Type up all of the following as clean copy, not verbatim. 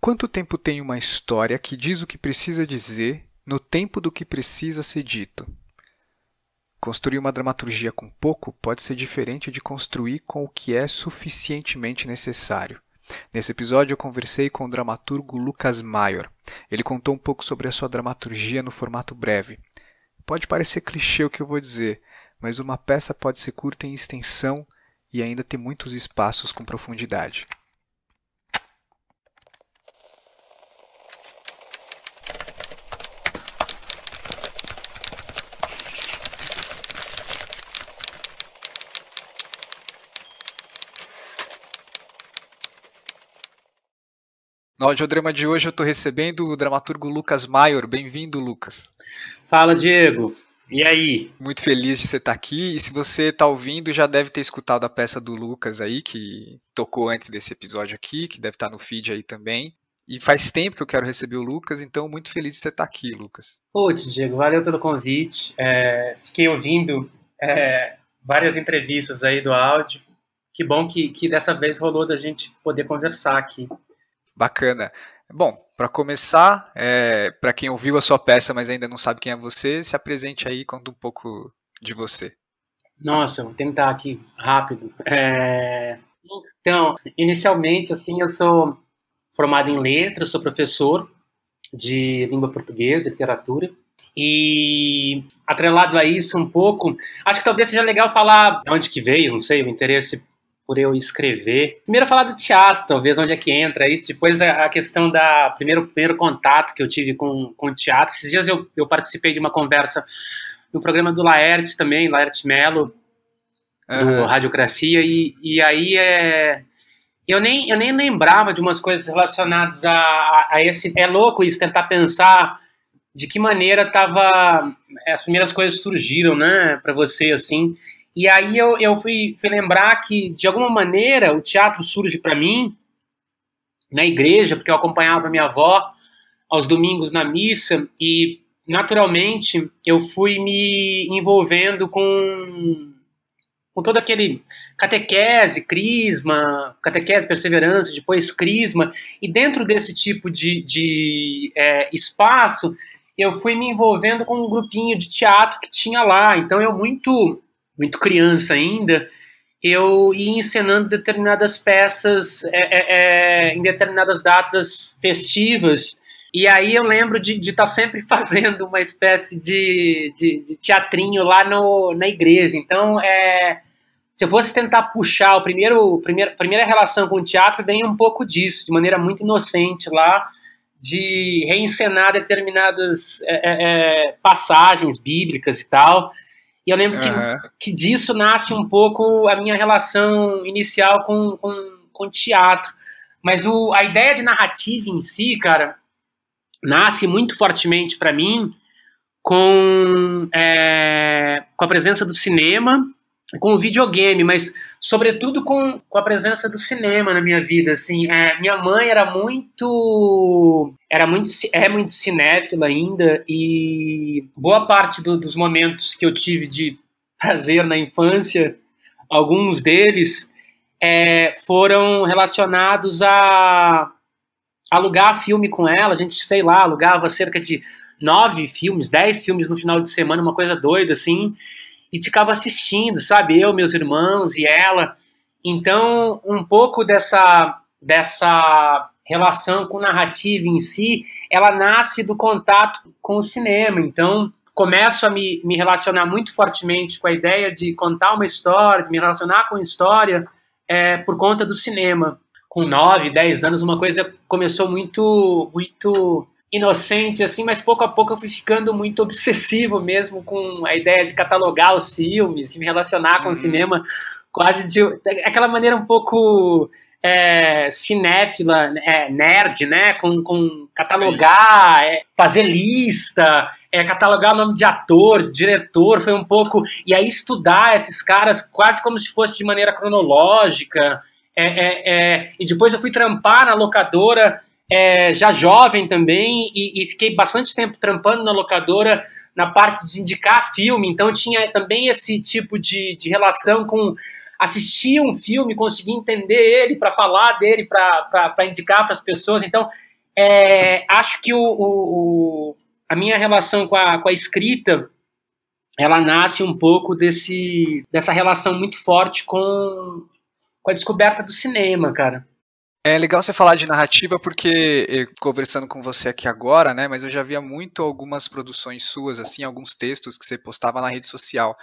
quanto tempo tem uma história que diz o que precisa dizer no tempo do que precisa ser dito? Construir uma dramaturgia com pouco pode ser diferente de construir com o que é suficientemente necessário. Nesse episódio eu conversei com o dramaturgo Lucas Maior. Ele contou um pouco sobre a sua dramaturgia no formato breve. Pode parecer clichê o que eu vou dizer, mas uma peça pode ser curta em extensão e ainda ter muitos espaços com profundidade. No audiodrama de hoje eu estou recebendo o dramaturgo Lucas Maior. Bem-vindo, Lucas. Fala, Diego. E aí? Muito feliz de você estar aqui. E se você está ouvindo, já deve ter escutado a peça do Lucas aí, que tocou antes desse episódio aqui, que deve estar no feed aí também. E faz tempo que eu quero receber o Lucas, então muito feliz de você estar aqui, Lucas. Putz, Diego, valeu pelo convite. Fiquei ouvindo várias entrevistas aí do áudio. Que bom que dessa vez rolou da gente poder conversar aqui. Bacana. Bom, para começar, para quem ouviu a sua peça, mas ainda não sabe quem é você, se apresente aí e conta um pouco de você. Nossa, vou tentar aqui rápido. Então, inicialmente, assim, eu sou formado em letras, sou professor de língua portuguesa, literatura, e atrelado a isso um pouco, acho que talvez seja legal falar de onde que veio, não sei, o interesse por eu escrever. Primeiro falar do teatro, talvez, onde é que entra isso, depois a questão da primeiro contato que eu tive com o teatro. Esses dias eu participei de uma conversa no programa do Laerte também, Laerte Mello, do Radiocracia, e aí eu nem lembrava de umas coisas relacionadas a esse... É louco isso, tentar pensar de que maneira as primeiras coisas surgiram, né, para você, assim. E aí eu fui lembrar que, de alguma maneira, o teatro surge para mim na igreja, porque eu acompanhava minha avó aos domingos na missa, e, naturalmente, eu fui me envolvendo com todo aquele catequese, crisma, catequese, perseverança, depois crisma, e dentro desse tipo de espaço, eu fui me envolvendo com um grupinho de teatro que tinha lá. Então eu muito criança ainda, eu ia encenando determinadas peças em determinadas datas festivas, e aí eu lembro de estar sempre fazendo uma espécie de teatrinho lá na igreja. Então, se eu fosse tentar puxar a primeira relação com o teatro, vem um pouco disso, de maneira muito inocente lá, de reencenar determinadas passagens bíblicas e tal. E eu lembro que disso nasce um pouco a minha relação inicial com teatro. Mas a ideia de narrativa em si, cara, nasce muito fortemente para mim com a presença do cinema, com o videogame, mas sobretudo com a presença do cinema na minha vida. Assim, minha mãe é muito cinéfila ainda, e boa parte dos momentos que eu tive de prazer na infância, alguns deles foram relacionados a alugar filme com ela. A gente, sei lá, alugava cerca de 9 filmes, 10 filmes no final de semana, uma coisa doida assim, e ficava assistindo, sabe? Eu, meus irmãos e ela. Então, um pouco dessa relação com narrativa em si, ela nasce do contato com o cinema. Então, começo a me relacionar muito fortemente com a ideia de contar uma história, de me relacionar com a história por conta do cinema. Com 9, 10 anos, uma coisa começou muito inocente, assim, mas pouco a pouco eu fui ficando muito obsessivo mesmo com a ideia de catalogar os filmes, de me relacionar com o cinema, quase de aquela maneira um pouco cinéfila, nerd, né, com catalogar, fazer lista, catalogar o nome de ator, de diretor, foi um pouco, e aí estudar esses caras quase como se fosse de maneira cronológica, e depois eu fui trampar na locadora, já jovem também, e fiquei bastante tempo trampando na locadora na parte de indicar filme. Então tinha também esse tipo de relação com assistir um filme, conseguir entender ele para falar dele, para indicar para as pessoas. Então Acho que a minha relação com a escrita, ela nasce um pouco dessa relação muito forte com a descoberta do cinema, cara. É legal você falar de narrativa porque, conversando com você aqui agora, né, mas eu já via muito algumas produções suas, assim, alguns textos que você postava na rede social,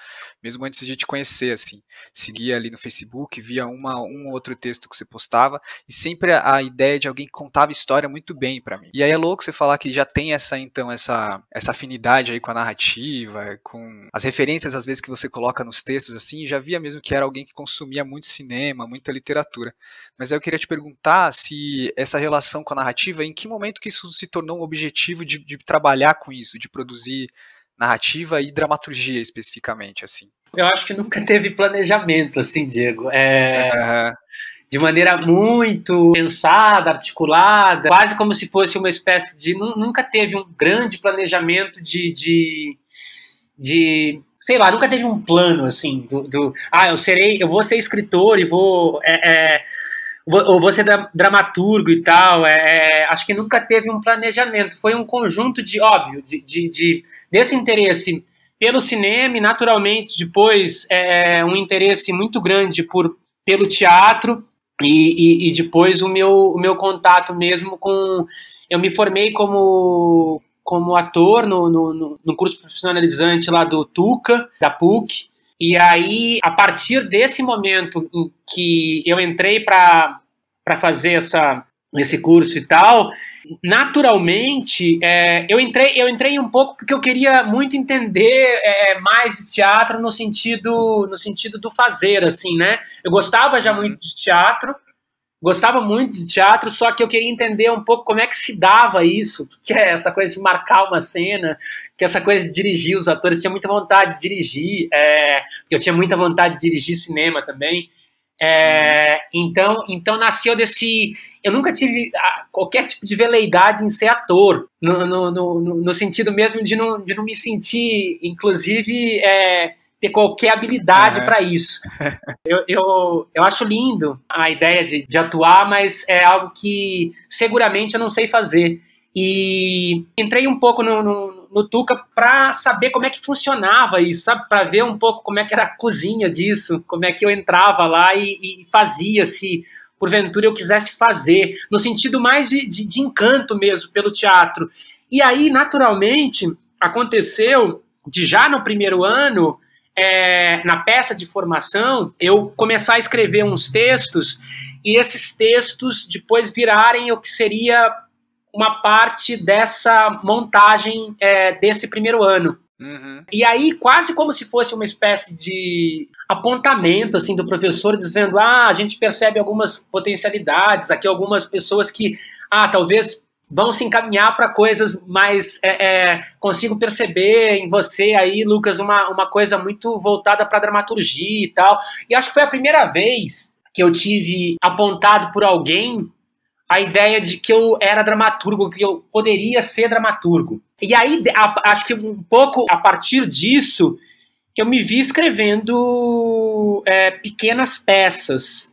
mesmo antes de te conhecer, assim, seguia ali no Facebook, via um outro texto que você postava, e sempre a ideia de alguém que contava história muito bem pra mim. E aí é louco você falar que já tem essa afinidade aí com a narrativa, com as referências às vezes que você coloca nos textos, assim, já via mesmo que era alguém que consumia muito cinema, muita literatura. Mas aí eu queria te perguntar se essa relação com a narrativa, em que momento que isso se tornou um objetivo de trabalhar com isso, de produzir narrativa e dramaturgia especificamente, assim? Eu acho que nunca teve planejamento, assim, Diego. De maneira muito pensada, articulada, quase como se fosse uma espécie de... Nunca teve um grande planejamento sei lá, nunca teve um plano, assim, eu vou ser escritor e vou ser dramaturgo e tal. Acho que nunca teve um planejamento. Foi um conjunto desse interesse pelo cinema e, naturalmente, depois um interesse muito grande pelo teatro e depois o meu contato mesmo com... Eu me formei como ator no curso profissionalizante lá do Tuca, da PUC. E aí, a partir desse momento em que eu entrei para fazer esse curso e tal, naturalmente, eu entrei um pouco porque eu queria muito entender mais de teatro no sentido do fazer, assim, né? Eu gostava já muito de teatro, só que eu queria entender um pouco como é que se dava isso, o que é essa coisa de marcar uma cena, que essa coisa de dirigir os atores. Eu tinha muita vontade de dirigir, porque eu tinha muita vontade de dirigir cinema também. Então nasceu desse... Eu nunca tive qualquer tipo de veleidade em ser ator, no sentido mesmo de não me sentir, inclusive... ter qualquer habilidade para isso. Eu acho lindo a ideia de atuar, mas é algo que seguramente eu não sei fazer. E entrei um pouco no Tuca para saber como é que funcionava isso, sabe? Para ver um pouco como é que era a cozinha disso, como é que eu entrava lá e fazia, se porventura eu quisesse fazer, no sentido mais de encanto mesmo pelo teatro. E aí, naturalmente, aconteceu de já no primeiro ano... na peça de formação, eu começar a escrever uns textos e esses textos depois virarem o que seria uma parte dessa montagem desse primeiro ano. E aí, quase como se fosse uma espécie de apontamento assim, do professor, dizendo: a gente percebe algumas potencialidades, aqui algumas pessoas que talvez vão se encaminhar para coisas mais... consigo perceber em você aí, Lucas, uma coisa muito voltada para dramaturgia e tal. E acho que foi a primeira vez que eu tive apontado por alguém a ideia de que eu era dramaturgo, que eu poderia ser dramaturgo. E aí, acho que um pouco a partir disso, eu me vi escrevendo pequenas peças,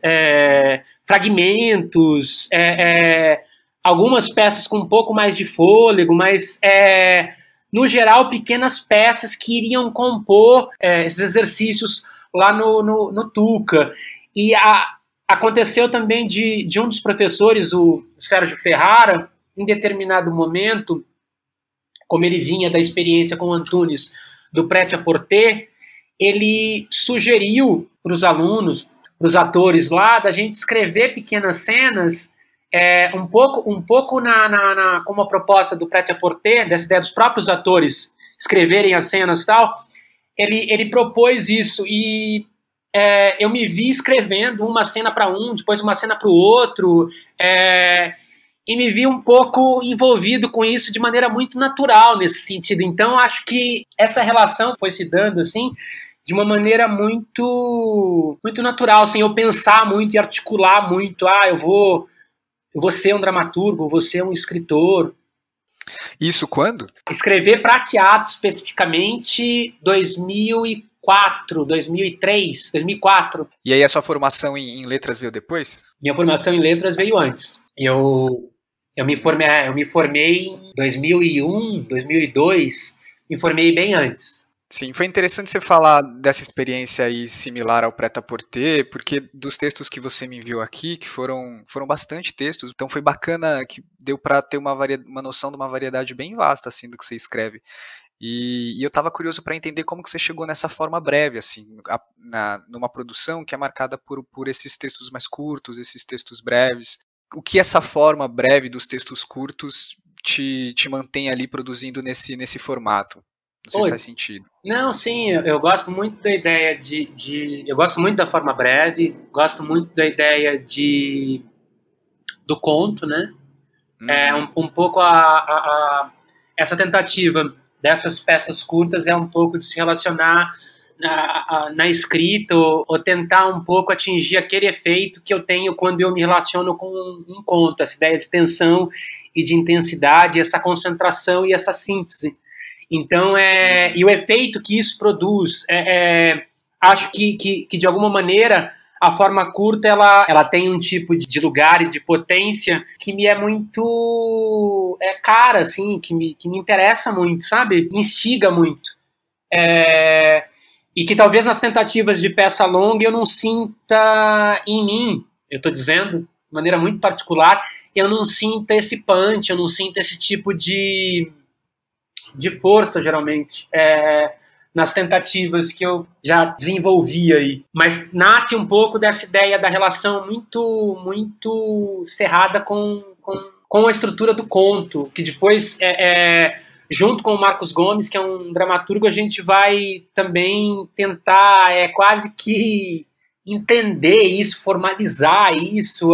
fragmentos... algumas peças com um pouco mais de fôlego, mas, no geral, pequenas peças que iriam compor esses exercícios lá no Tuca. E aconteceu também de um dos professores, o Sérgio Ferrara, em determinado momento, como ele vinha da experiência com o Antunes do Prêt-à-Porter, ele sugeriu para os alunos, para os atores lá, da gente escrever pequenas cenas um pouco como a proposta do Prêt-à-Porter, dessa ideia dos próprios atores escreverem as cenas e tal. Ele propôs isso e eu me vi escrevendo uma cena para um, depois uma cena para o outro, e me vi um pouco envolvido com isso de maneira muito natural nesse sentido. Então, acho que essa relação foi se dando assim, de uma maneira muito, muito natural, sem eu pensar muito e articular muito. Eu vou ser um dramaturgo, vou ser um escritor. Isso quando? Escrever para teatro, especificamente, 2004, 2003, 2004. E aí a sua formação em letras veio depois? Minha formação em letras veio antes. Eu Eu me formei em 2001, 2002, me formei bem antes. Sim, foi interessante você falar dessa experiência aí similar ao Prêt-à-Porter, porque dos textos que você me enviou aqui, que foram bastante textos, então foi bacana que deu para ter uma noção de uma variedade bem vasta assim do que você escreve. E eu estava curioso para entender como que você chegou nessa forma breve, assim, numa produção que é marcada por esses textos mais curtos, esses textos breves. O que essa forma breve dos textos curtos te mantém ali produzindo nesse formato? Não sei se faz sentido. Não, sim, eu gosto muito da ideia eu gosto muito da forma breve, gosto muito da ideia do conto, né? É um pouco essa tentativa dessas peças curtas é um pouco de se relacionar na escrita ou tentar um pouco atingir aquele efeito que eu tenho quando eu me relaciono com um conto, essa ideia de tensão e de intensidade, essa concentração e essa síntese. Então, e o efeito que isso produz, acho que de alguma maneira a forma curta ela tem um tipo de lugar e de potência que me é muito cara, assim, que me interessa muito, sabe? Me instiga muito. E que talvez nas tentativas de peça longa eu não sinta em mim, eu estou dizendo de maneira muito particular, eu não sinta esse punch, eu não sinto esse tipo de força, geralmente, nas tentativas que eu já desenvolvi aí. Mas nasce um pouco dessa ideia da relação muito, muito cerrada com a estrutura do conto, que depois, junto com o Marcos Gomes, que é um dramaturgo, a gente vai também tentar quase que entender isso, formalizar isso,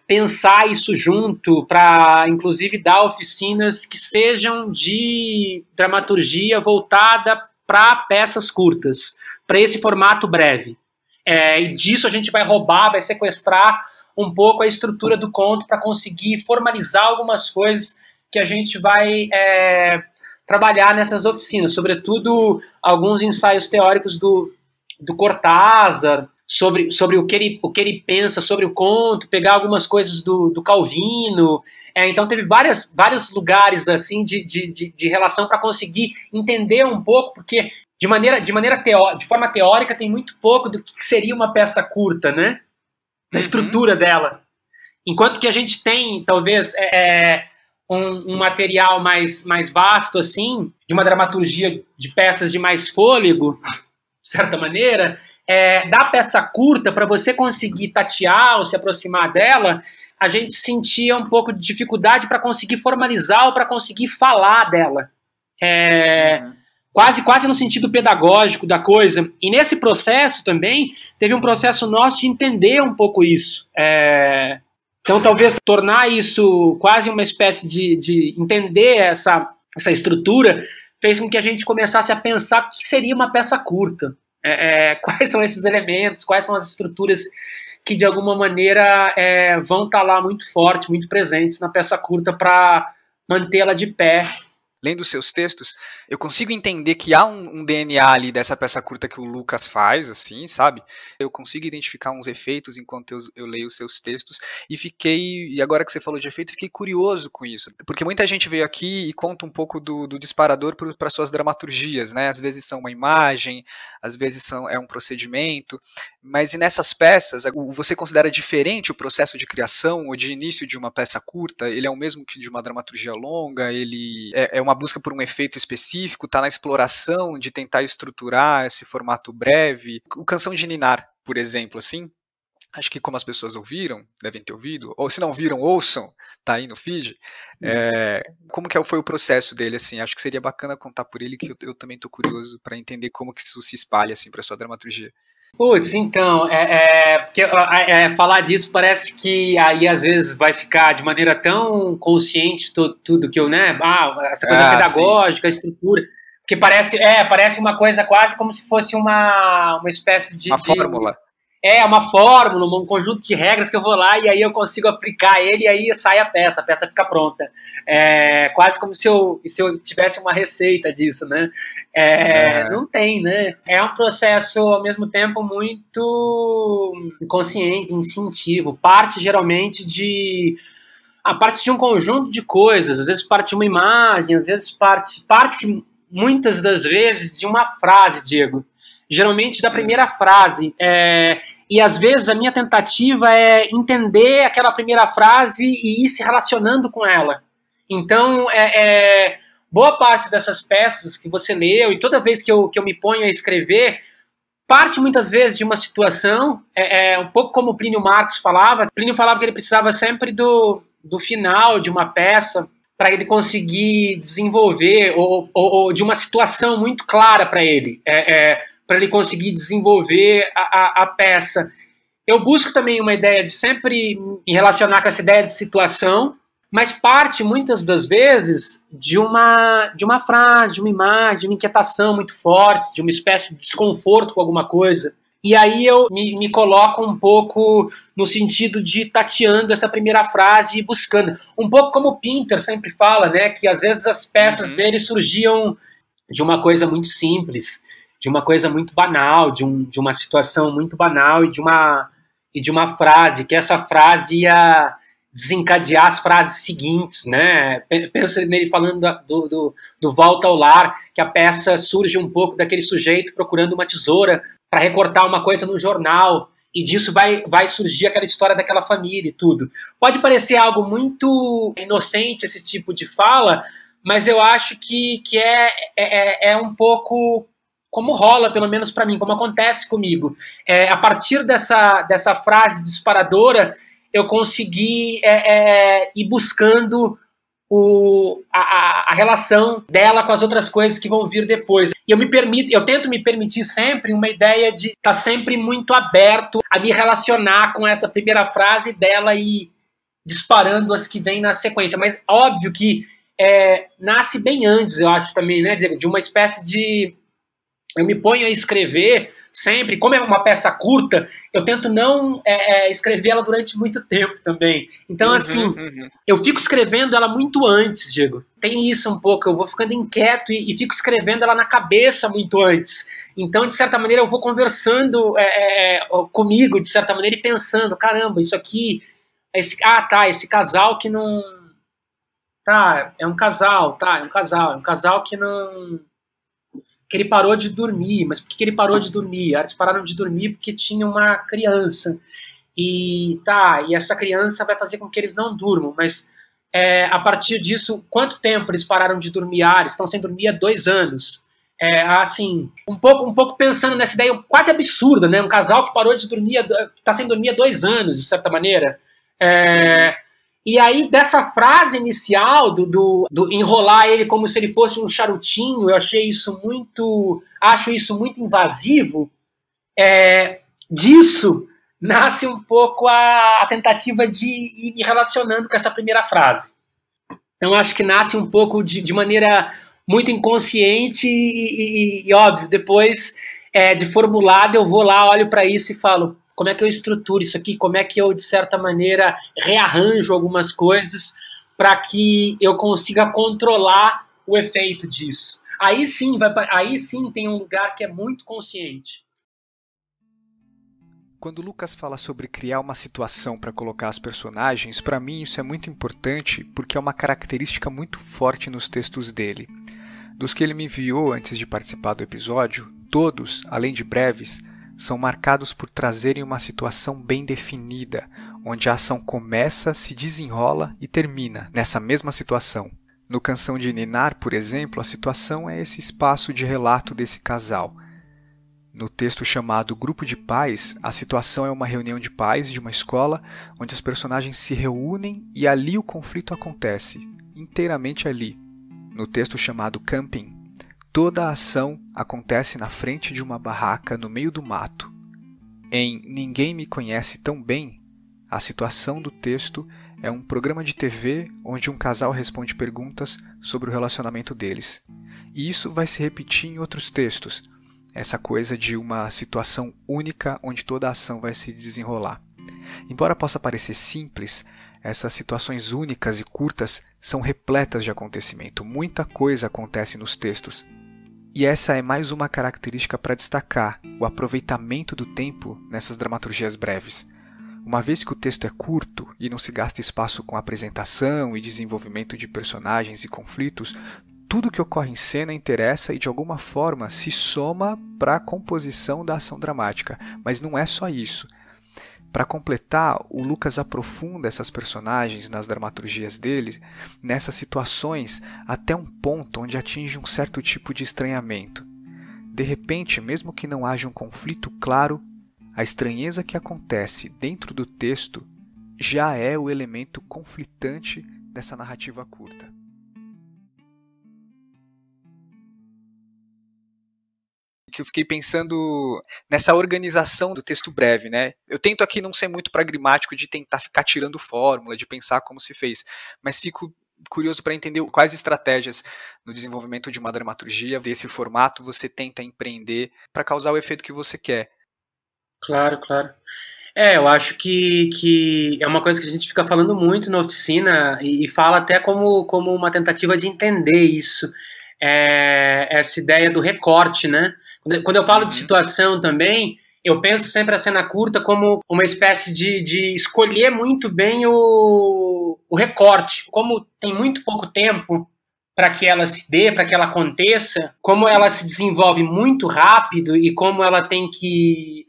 pensar isso junto, para inclusive dar oficinas que sejam de dramaturgia voltada para peças curtas, para esse formato breve. E disso a gente vai roubar, vai sequestrar um pouco a estrutura do conto para conseguir formalizar algumas coisas que a gente vai trabalhar nessas oficinas, sobretudo alguns ensaios teóricos do Cortázar, sobre o que ele pensa sobre o conto, pegar algumas coisas do Calvino. Então teve vários lugares assim de relação para conseguir entender um pouco, porque de forma teórica tem muito pouco do que seria uma peça curta, né? Da estrutura dela. Enquanto que a gente tem, talvez, um material mais vasto, assim, de uma dramaturgia de peças de mais fôlego, de certa maneira, da peça curta, para você conseguir tatear ou se aproximar dela, a gente sentia um pouco de dificuldade para conseguir formalizar ou para conseguir falar dela. Quase no sentido pedagógico da coisa. E nesse processo também, teve um processo nosso de entender um pouco isso. Então, talvez tornar isso quase uma espécie de entender essa estrutura fez com que a gente começasse a pensar o que seria uma peça curta. Quais são esses elementos, quais são as estruturas que de alguma maneira vão estar lá muito fortes, muito presentes na peça curta para mantê-la de pé. Lendo os seus textos, eu consigo entender que há um DNA ali dessa peça curta que o Lucas faz, assim, sabe? Eu consigo identificar uns efeitos enquanto eu leio os seus textos e agora que você falou de efeito, fiquei curioso com isso, porque muita gente veio aqui e conta um pouco do disparador para suas dramaturgias, né? Às vezes são uma imagem, às vezes é um procedimento, mas e nessas peças, você considera diferente o processo de criação ou de início de uma peça curta? Ele é o mesmo que de uma dramaturgia longa? Ele é uma busca por um efeito específico, está na exploração de tentar estruturar esse formato breve? O Canção de Ninar, por exemplo, assim, acho que como as pessoas ouviram, devem ter ouvido, ou se não viram, ouçam, tá aí no feed. Como que foi o processo dele, assim? Acho que seria bacana contar por ele, que eu também estou curioso para entender como que isso se espalha, assim, para sua dramaturgia. Putz, então, porque falar disso parece que aí às vezes vai ficar de maneira tão consciente tudo que eu, né, essa coisa pedagógica, sim. A estrutura, que parece uma coisa quase como se fosse uma espécie de... Uma fórmula. Uma fórmula, um conjunto de regras que eu vou lá e aí eu consigo aplicar ele e aí sai a peça fica pronta. Quase como se eu tivesse uma receita disso, né? Não tem, né? É um processo, ao mesmo tempo, muito inconsciente, instintivo. Parte, geralmente, de parte de um conjunto de coisas, às vezes parte de uma imagem, às vezes parte muitas das vezes de uma frase, Diego. Geralmente da primeira frase. E às vezes a minha tentativa é entender aquela primeira frase e ir se relacionando com ela. Então, boa parte dessas peças que você leu, e toda vez que eu me ponho a escrever, parte muitas vezes de uma situação, um pouco como o Plínio Marcos falava. Plínio falava que ele precisava sempre do final de uma peça para ele conseguir desenvolver, ou de uma situação muito clara para ele, para ele conseguir desenvolver a peça. Eu busco também uma ideia de sempre me relacionar com essa ideia de situação, mas parte, muitas das vezes, de uma frase, de uma imagem, de uma inquietação muito forte, de uma espécie de desconforto com alguma coisa. E aí eu me coloco um pouco no sentido de tateando essa primeira frase e buscando. Um pouco como o Pinter sempre fala, né, que às vezes as peças dele surgiam de uma coisa muito simples, de uma coisa muito banal, de uma situação muito banal e de uma frase, que essa frase ia desencadear as frases seguintes, né? Pensa nele falando do Volta ao Lar, que a peça surge um pouco daquele sujeito procurando uma tesoura para recortar uma coisa no jornal, e disso vai surgir aquela história daquela família e tudo. Pode parecer algo muito inocente esse tipo de fala, mas eu acho que é um pouco como rola, pelo menos para mim, como acontece comigo. A partir dessa frase disparadora, eu consegui ir buscando a relação dela com as outras coisas que vão vir depois. E eu tento me permitir sempre uma ideia de estar sempre muito aberto a me relacionar com essa primeira frase dela e disparando as que vêm na sequência. Mas óbvio que nasce bem antes, eu acho também, né, de uma espécie de... Eu me ponho a escrever sempre, como é uma peça curta, eu tento não escrever ela durante muito tempo também. Então, eu fico escrevendo ela muito antes, Diego. Tem isso um pouco, eu vou ficando inquieto e fico escrevendo ela na cabeça muito antes. Então, de certa maneira, eu vou conversando comigo, de certa maneira, e pensando, caramba, isso aqui, esse casal que não... é um casal que não... que ele parou de dormir. Mas por que ele parou de dormir? Eles pararam de dormir porque tinha uma criança. E essa criança vai fazer com que eles não durmam. Mas a partir disso, quanto tempo eles pararam de dormir? Eles estão sem dormir há 2 anos. Assim, um pouco pensando nessa ideia quase absurda, né? Um casal que parou de dormir, está sem dormir há 2 anos, de certa maneira. E aí, dessa frase inicial, do enrolar ele como se ele fosse um charutinho, eu acho isso muito invasivo. Disso nasce um pouco a tentativa de ir me relacionando com essa primeira frase. Então, acho que nasce um pouco de maneira muito inconsciente e óbvio, depois de formulado, eu vou lá, olho para isso e falo... Como é que eu estruturo isso aqui? Como é que eu, de certa maneira, rearranjo algumas coisas para que eu consiga controlar o efeito disso? Aí sim tem um lugar que é muito consciente. Quando o Lucas fala sobre criar uma situação para colocar as personagens, para mim isso é muito importante porque é uma característica muito forte nos textos dele. Dos que ele me enviou antes de participar do episódio, todos, além de breves, são marcados por trazerem uma situação bem definida, onde a ação começa, se desenrola e termina nessa mesma situação. No Canção de Ninar, por exemplo, a situação é esse espaço de relato desse casal. No texto chamado Grupo de Pais, a situação é uma reunião de pais de uma escola, onde as personagens se reúnem e ali o conflito acontece, inteiramente ali. No texto chamado Camping, toda a ação acontece na frente de uma barraca no meio do mato. Em Ninguém Me Conhece Tão Bem, a situação do texto é um programa de TV onde um casal responde perguntas sobre o relacionamento deles. E isso vai se repetir em outros textos, essa coisa de uma situação única onde toda a ação vai se desenrolar. Embora possa parecer simples, essas situações únicas e curtas são repletas de acontecimento. Muita coisa acontece nos textos. E essa é mais uma característica para destacar o aproveitamento do tempo nessas dramaturgias breves. Uma vez que o texto é curto e não se gasta espaço com apresentação e desenvolvimento de personagens e conflitos, tudo que ocorre em cena interessa e de alguma forma se soma para a composição da ação dramática. Mas não é só isso. Para completar, o Lucas aprofunda essas personagens nas dramaturgias dele, nessas situações, até um ponto onde atinge um certo tipo de estranhamento. De repente, mesmo que não haja um conflito claro, a estranheza que acontece dentro do texto já é o elemento conflitante dessa narrativa curta. Que eu fiquei pensando nessa organização do texto breve, né? Eu tento aqui não ser muito pragmático de tentar ficar tirando fórmula, de pensar como se fez, mas fico curioso para entender quais estratégias no desenvolvimento de uma dramaturgia desse formato você tenta empreender para causar o efeito que você quer. Claro, claro. Eu acho que é uma coisa que a gente fica falando muito na oficina e fala até como uma tentativa de entender isso. Essa ideia do recorte, né? Quando eu falo de situação também, eu penso sempre a cena curta como uma espécie de escolher muito bem o recorte. Como tem muito pouco tempo para que ela se dê, para que ela aconteça, como ela se desenvolve muito rápido e como ela tem que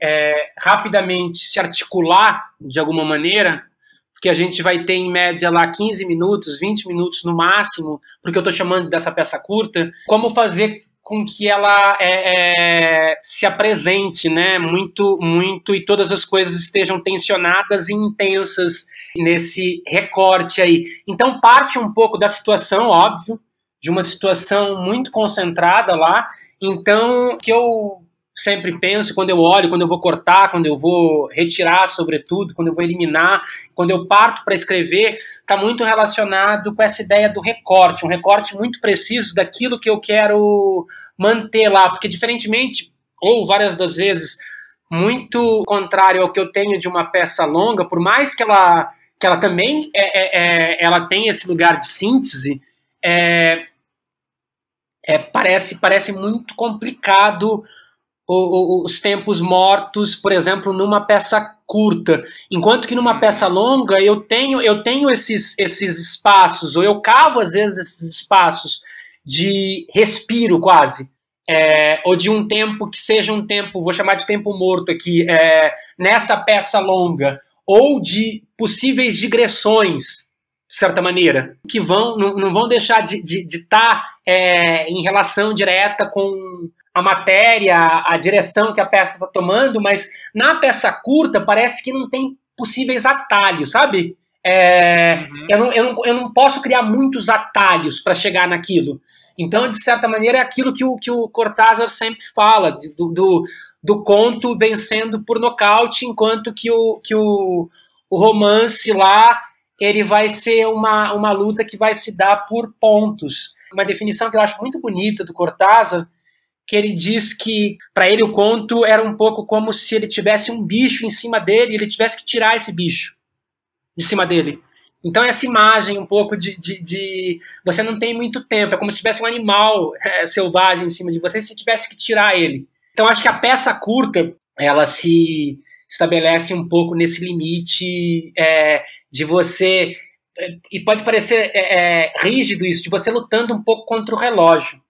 rapidamente se articular de alguma maneira, porque a gente vai ter em média lá 15 minutos, 20 minutos no máximo, porque eu estou chamando dessa peça curta, como fazer com que ela se apresente, né, muito, muito, e todas as coisas estejam tensionadas e intensas nesse recorte aí. Então parte um pouco da situação, óbvio, de uma situação muito concentrada lá. Então, o que eu sempre penso quando eu olho, quando eu vou cortar, quando eu vou retirar, sobretudo, quando eu vou eliminar, quando eu parto para escrever, está muito relacionado com essa ideia do recorte, um recorte muito preciso daquilo que eu quero manter lá, porque diferentemente, ou várias das vezes, muito contrário ao que eu tenho de uma peça longa, por mais que ela também ela tenha esse lugar de síntese, parece muito complicado os tempos mortos, por exemplo, numa peça curta, enquanto que numa peça longa eu tenho esses espaços, ou eu cavo às vezes esses espaços de respiro quase, ou de um tempo que seja um tempo, vou chamar de tempo morto aqui, nessa peça longa, ou de possíveis digressões, de certa maneira, que não vão deixar de estar em relação direta com a matéria, a direção que a peça está tomando, mas na peça curta parece que não tem possíveis atalhos, sabe? Eu não posso criar muitos atalhos para chegar naquilo. Então, de certa maneira, é aquilo que o Cortázar sempre fala, do conto vencendo por nocaute, enquanto que o romance lá ele vai ser uma luta que vai se dar por pontos. Uma definição que eu acho muito bonita do Cortázar, que ele diz que, para ele, o conto era um pouco como se ele tivesse um bicho em cima dele e ele tivesse que tirar esse bicho de cima dele. Então, essa imagem um pouco de você não tem muito tempo, é como se tivesse um animal selvagem em cima de você e você tivesse que tirar ele. Então, acho que a peça curta, ela se estabelece um pouco nesse limite de você, e pode parecer rígido isso, de você lutando um pouco contra o relógio.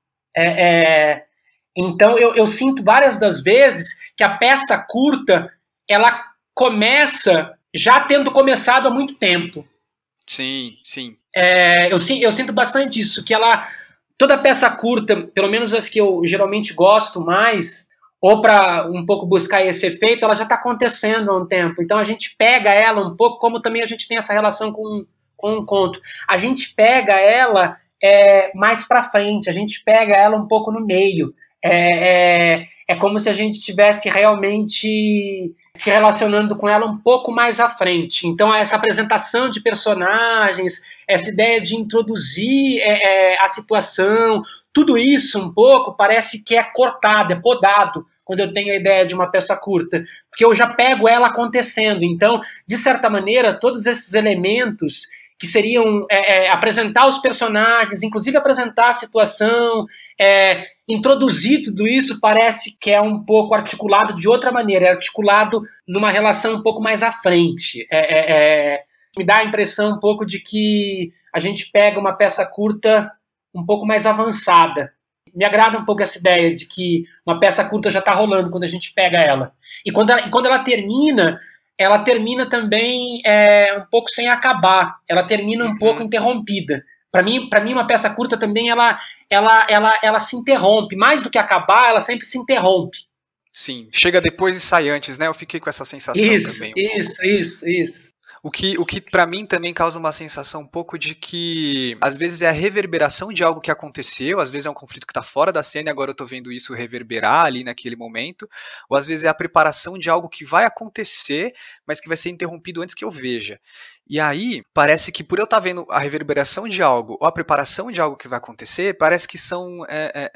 Então, eu sinto várias das vezes que a peça curta, ela começa já tendo começado há muito tempo. Sim, sim. Eu sinto bastante isso, que toda peça curta, pelo menos as que eu geralmente gosto mais, ou para um pouco buscar esse efeito, ela já está acontecendo há um tempo. Então a gente pega ela um pouco, como também a gente tem essa relação com um conto. A gente pega ela mais para frente, a gente pega ela um pouco no meio. É como se a gente estivesse realmente se relacionando com ela um pouco mais à frente. Então, essa apresentação de personagens, essa ideia de introduzir a situação, tudo isso um pouco parece que é cortado, é podado, quando eu tenho a ideia de uma peça curta, porque eu já pego ela acontecendo. Então, de certa maneira, todos esses elementos que seriam apresentar os personagens, inclusive apresentar a situação, introduzir tudo isso, parece que é um pouco articulado de outra maneira, é articulado numa relação um pouco mais à frente. Me dá a impressão um pouco de que a gente pega uma peça curta um pouco mais avançada. Me agrada um pouco essa ideia de que uma peça curta já está rolando quando a gente pega ela. E quando ela termina também um pouco sem acabar. Ela termina um pouco interrompida. Para mim, uma peça curta também ela se interrompe. Mais do que acabar, ela sempre se interrompe. Sim, chega depois e sai antes, né? Eu fiquei com essa sensação também. Isso. O que para mim também causa uma sensação um pouco de que às vezes é a reverberação de algo que aconteceu, às vezes é um conflito que está fora da cena e agora eu estou vendo isso reverberar ali naquele momento, ou às vezes é a preparação de algo que vai acontecer, mas que vai ser interrompido antes que eu veja. E aí, parece que por eu estar vendo a reverberação de algo ou a preparação de algo que vai acontecer, parece que são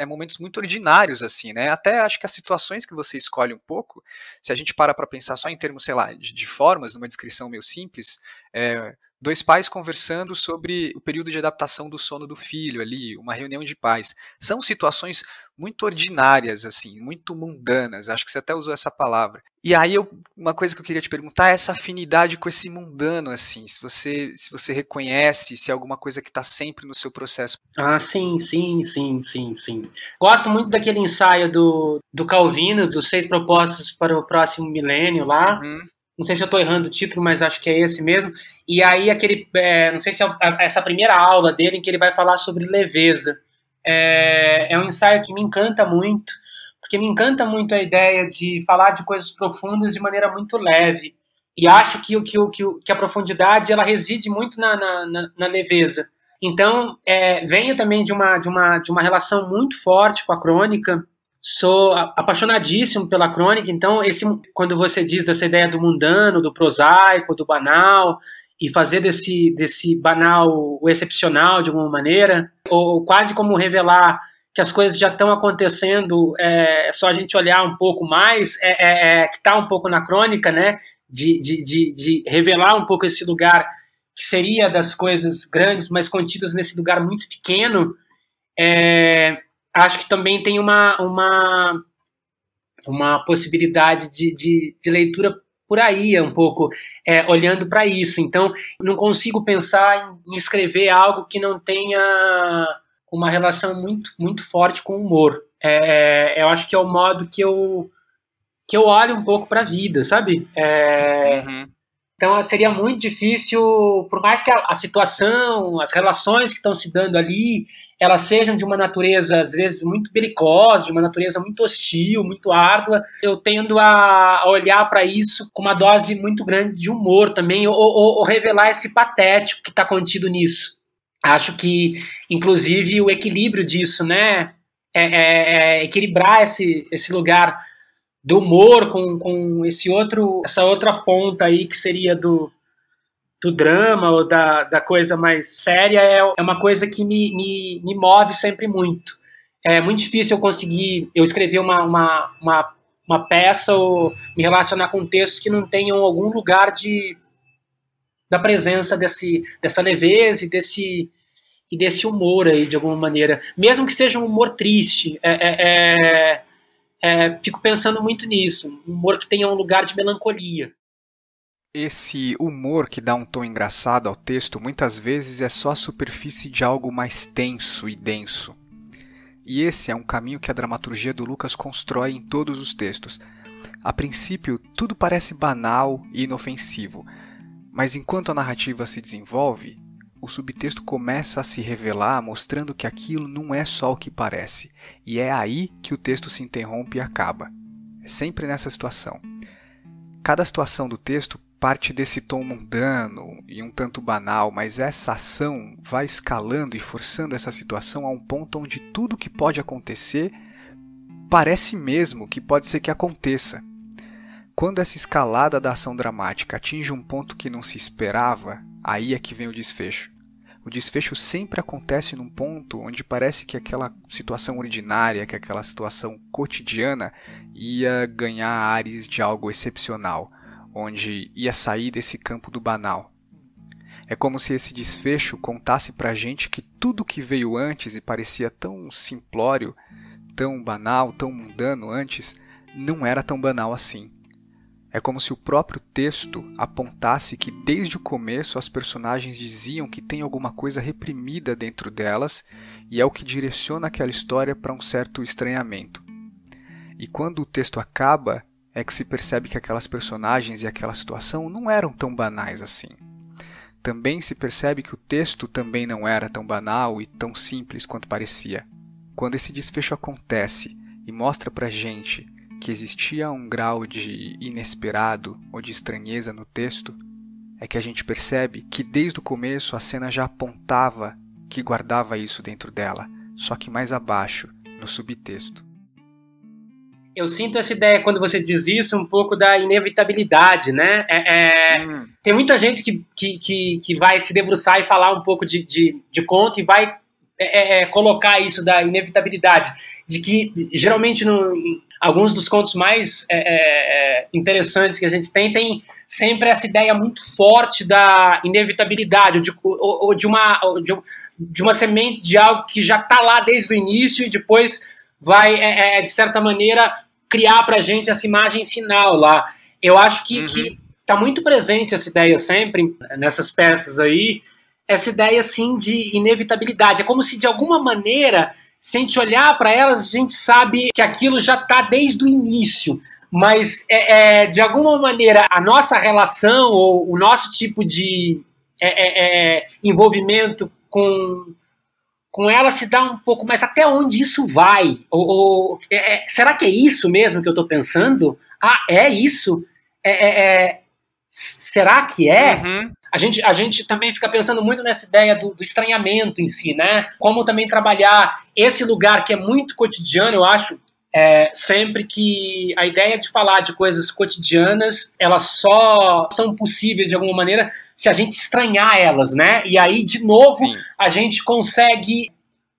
momentos muito ordinários, assim, né? Até acho que as situações que você escolhe um pouco, se a gente para pensar só em termos, sei lá, de formas, numa descrição meio simples, dois pais conversando sobre o período de adaptação do sono do filho ali, uma reunião de pais. São situações muito ordinárias, assim, muito mundanas, acho que você até usou essa palavra. E aí, uma coisa que eu queria te perguntar é essa afinidade com esse mundano, assim, se você reconhece, se é alguma coisa que está sempre no seu processo. Ah, sim. Gosto muito daquele ensaio do Calvino, dos 6 propostas para o próximo milênio lá. Uhum. Não sei se eu estou errando o título, mas acho que é esse mesmo. E aí, não sei se é essa primeira aula dele em que ele vai falar sobre leveza. É um ensaio que me encanta muito, porque me encanta muito a ideia de falar de coisas profundas de maneira muito leve. E acho que a profundidade ela reside muito na leveza. Então, venho também de uma relação muito forte com a crônica. Sou apaixonadíssimo pela crônica, então quando você diz dessa ideia do mundano, do prosaico, do banal, e fazer desse banal o excepcional de alguma maneira, ou quase como revelar que as coisas já estão acontecendo, é só a gente olhar um pouco mais, que está um pouco na crônica, né, de revelar um pouco esse lugar que seria das coisas grandes, mas contidas nesse lugar muito pequeno. Acho que também tem uma possibilidade de leitura por aí, um pouco, olhando para isso. Então, não consigo pensar em escrever algo que não tenha uma relação muito, muito forte com o humor. Eu acho que é o modo que eu olho um pouco para a vida, sabe? Então, seria muito difícil, por mais que a situação, as relações que estão se dando ali, elas sejam de uma natureza, às vezes, muito belicosa, de uma natureza muito hostil, muito árdua, eu tendo a olhar para isso com uma dose muito grande de humor também, ou revelar esse patético que está contido nisso. Acho que, inclusive, o equilíbrio disso, né, equilibrar esse lugar do humor com essa outra ponta aí que seria do drama ou da coisa mais séria, é uma coisa que me move sempre muito. É muito difícil eu escrever uma peça ou me relacionar com textos que não tenham algum lugar da presença dessa leveza e desse humor aí, de alguma maneira. Mesmo que seja um humor triste, fico pensando muito nisso, um humor que tenha um lugar de melancolia. Esse humor que dá um tom engraçado ao texto muitas vezes é só a superfície de algo mais tenso e denso. E esse é um caminho que a dramaturgia do Lucas constrói em todos os textos. A princípio, tudo parece banal e inofensivo, mas enquanto a narrativa se desenvolve, o subtexto começa a se revelar, mostrando que aquilo não é só o que parece, e é aí que o texto se interrompe e acaba. É sempre nessa situação. Cada situação do texto parte desse tom mundano e um tanto banal, mas essa ação vai escalando e forçando essa situação a um ponto onde tudo que pode acontecer parece mesmo que pode ser que aconteça. Quando essa escalada da ação dramática atinge um ponto que não se esperava, aí é que vem o desfecho. O desfecho sempre acontece num ponto onde parece que aquela situação ordinária, que aquela situação cotidiana ia ganhar ares de algo excepcional, onde ia sair desse campo do banal. É como se esse desfecho contasse pra gente que tudo que veio antes e parecia tão simplório, tão banal, tão mundano antes, não era tão banal assim. É como se o próprio texto apontasse que desde o começo as personagens diziam que tem alguma coisa reprimida dentro delas e é o que direciona aquela história para um certo estranhamento. E quando o texto acaba, é que se percebe que aquelas personagens e aquela situação não eram tão banais assim. Também se percebe que o texto também não era tão banal e tão simples quanto parecia. Quando esse desfecho acontece e mostra pra gente que existia um grau de inesperado ou de estranheza no texto, é que a gente percebe que desde o começo a cena já apontava que guardava isso dentro dela, só que mais abaixo, no subtexto. Eu sinto essa ideia, quando você diz isso, um pouco da inevitabilidade, né? Tem muita gente que vai se debruçar e falar um pouco de conto e vai colocar isso da inevitabilidade, de que geralmente alguns dos contos mais interessantes que a gente tem sempre essa ideia muito forte da inevitabilidade, ou de uma semente de algo que já está lá desde o início e depois vai, de certa maneira, criar pra gente essa imagem final lá. Eu acho que tá muito presente essa ideia sempre, nessas peças aí, essa ideia, assim, de inevitabilidade. É como se, de alguma maneira, se a gente olhar para elas, a gente sabe que aquilo já tá desde o início, mas, de alguma maneira, a nossa relação ou o nosso tipo de envolvimento com ela se dá um pouco mais até onde isso vai. Será que é isso mesmo que eu estou pensando? Ah, é isso? Será que é? Uhum. A gente também fica pensando muito nessa ideia do estranhamento em si, né? Como também trabalhar esse lugar que é muito cotidiano, eu acho, sempre que a ideia de falar de coisas cotidianas, elas só são possíveis de alguma maneira se a gente estranhar elas, né? E aí, de novo, sim, a gente consegue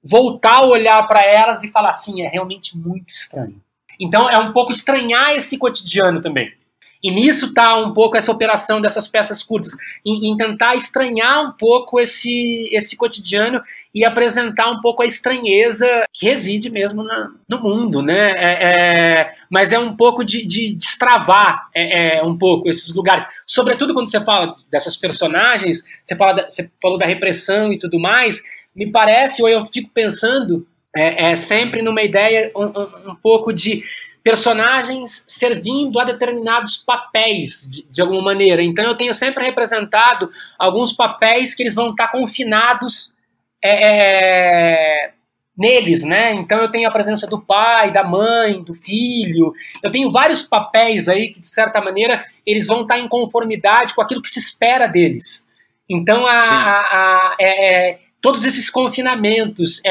voltar a olhar para elas e falar assim, é realmente muito estranho. Então, é um pouco estranhar esse cotidiano também. E nisso está um pouco essa operação dessas peças curtas, em tentar estranhar um pouco esse cotidiano e apresentar um pouco a estranheza que reside mesmo no mundo, né? Mas é um pouco de destravar um pouco esses lugares. Sobretudo quando você fala dessas personagens, você falou da repressão e tudo mais, me parece, ou eu fico pensando, sempre numa ideia um pouco de personagens servindo a determinados papéis, de alguma maneira. Então eu tenho sempre representado alguns papéis que eles vão estar confinados neles, né? Então eu tenho a presença do pai, da mãe, do filho. Eu tenho vários papéis aí que, de certa maneira, eles vão estar em conformidade com aquilo que se espera deles. Então todos esses confinamentos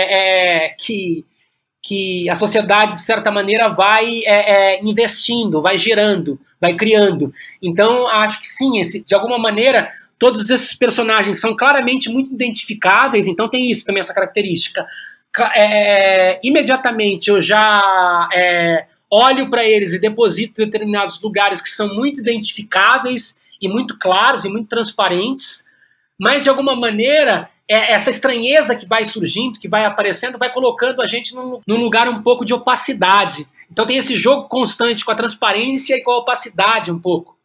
que a sociedade, de certa maneira, vai investindo, vai gerando, vai criando. Então, acho que sim, de alguma maneira, todos esses personagens são claramente muito identificáveis, então tem isso também, essa característica. Imediatamente eu já olho para eles e deposito em determinados lugares que são muito identificáveis e muito claros e muito transparentes, mas, de alguma maneira, essa estranheza que vai surgindo, que vai aparecendo, vai colocando a gente num lugar um pouco de opacidade. Então tem esse jogo constante com a transparência e com a opacidade um pouco.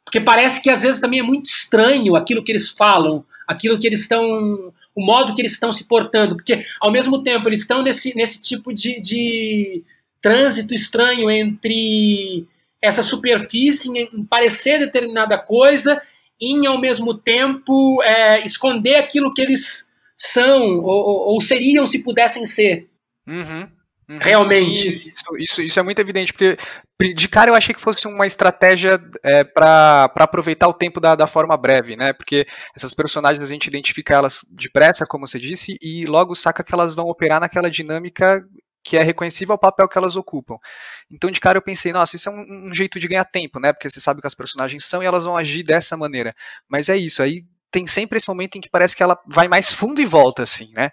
Porque parece que às vezes também é muito estranho aquilo que eles falam, aquilo que eles estão, o modo que eles estão se portando, porque ao mesmo tempo eles estão nesse tipo de trânsito estranho entre essa superfície em parecer determinada coisa, em, ao mesmo tempo, esconder aquilo que eles são, ou seriam se pudessem ser. Realmente. Sim, isso é muito evidente, porque de cara eu achei que fosse uma estratégia para aproveitar o tempo da forma breve, né? Porque essas personagens a gente identifica elas depressa, como você disse, e logo saca que elas vão operar naquela dinâmica que é reconhecível ao papel que elas ocupam. Então, de cara, eu pensei, nossa, isso é um jeito de ganhar tempo, né? Porque você sabe que as personagens são e elas vão agir dessa maneira. Mas é isso, aí tem sempre esse momento em que parece que ela vai mais fundo e volta, assim, né?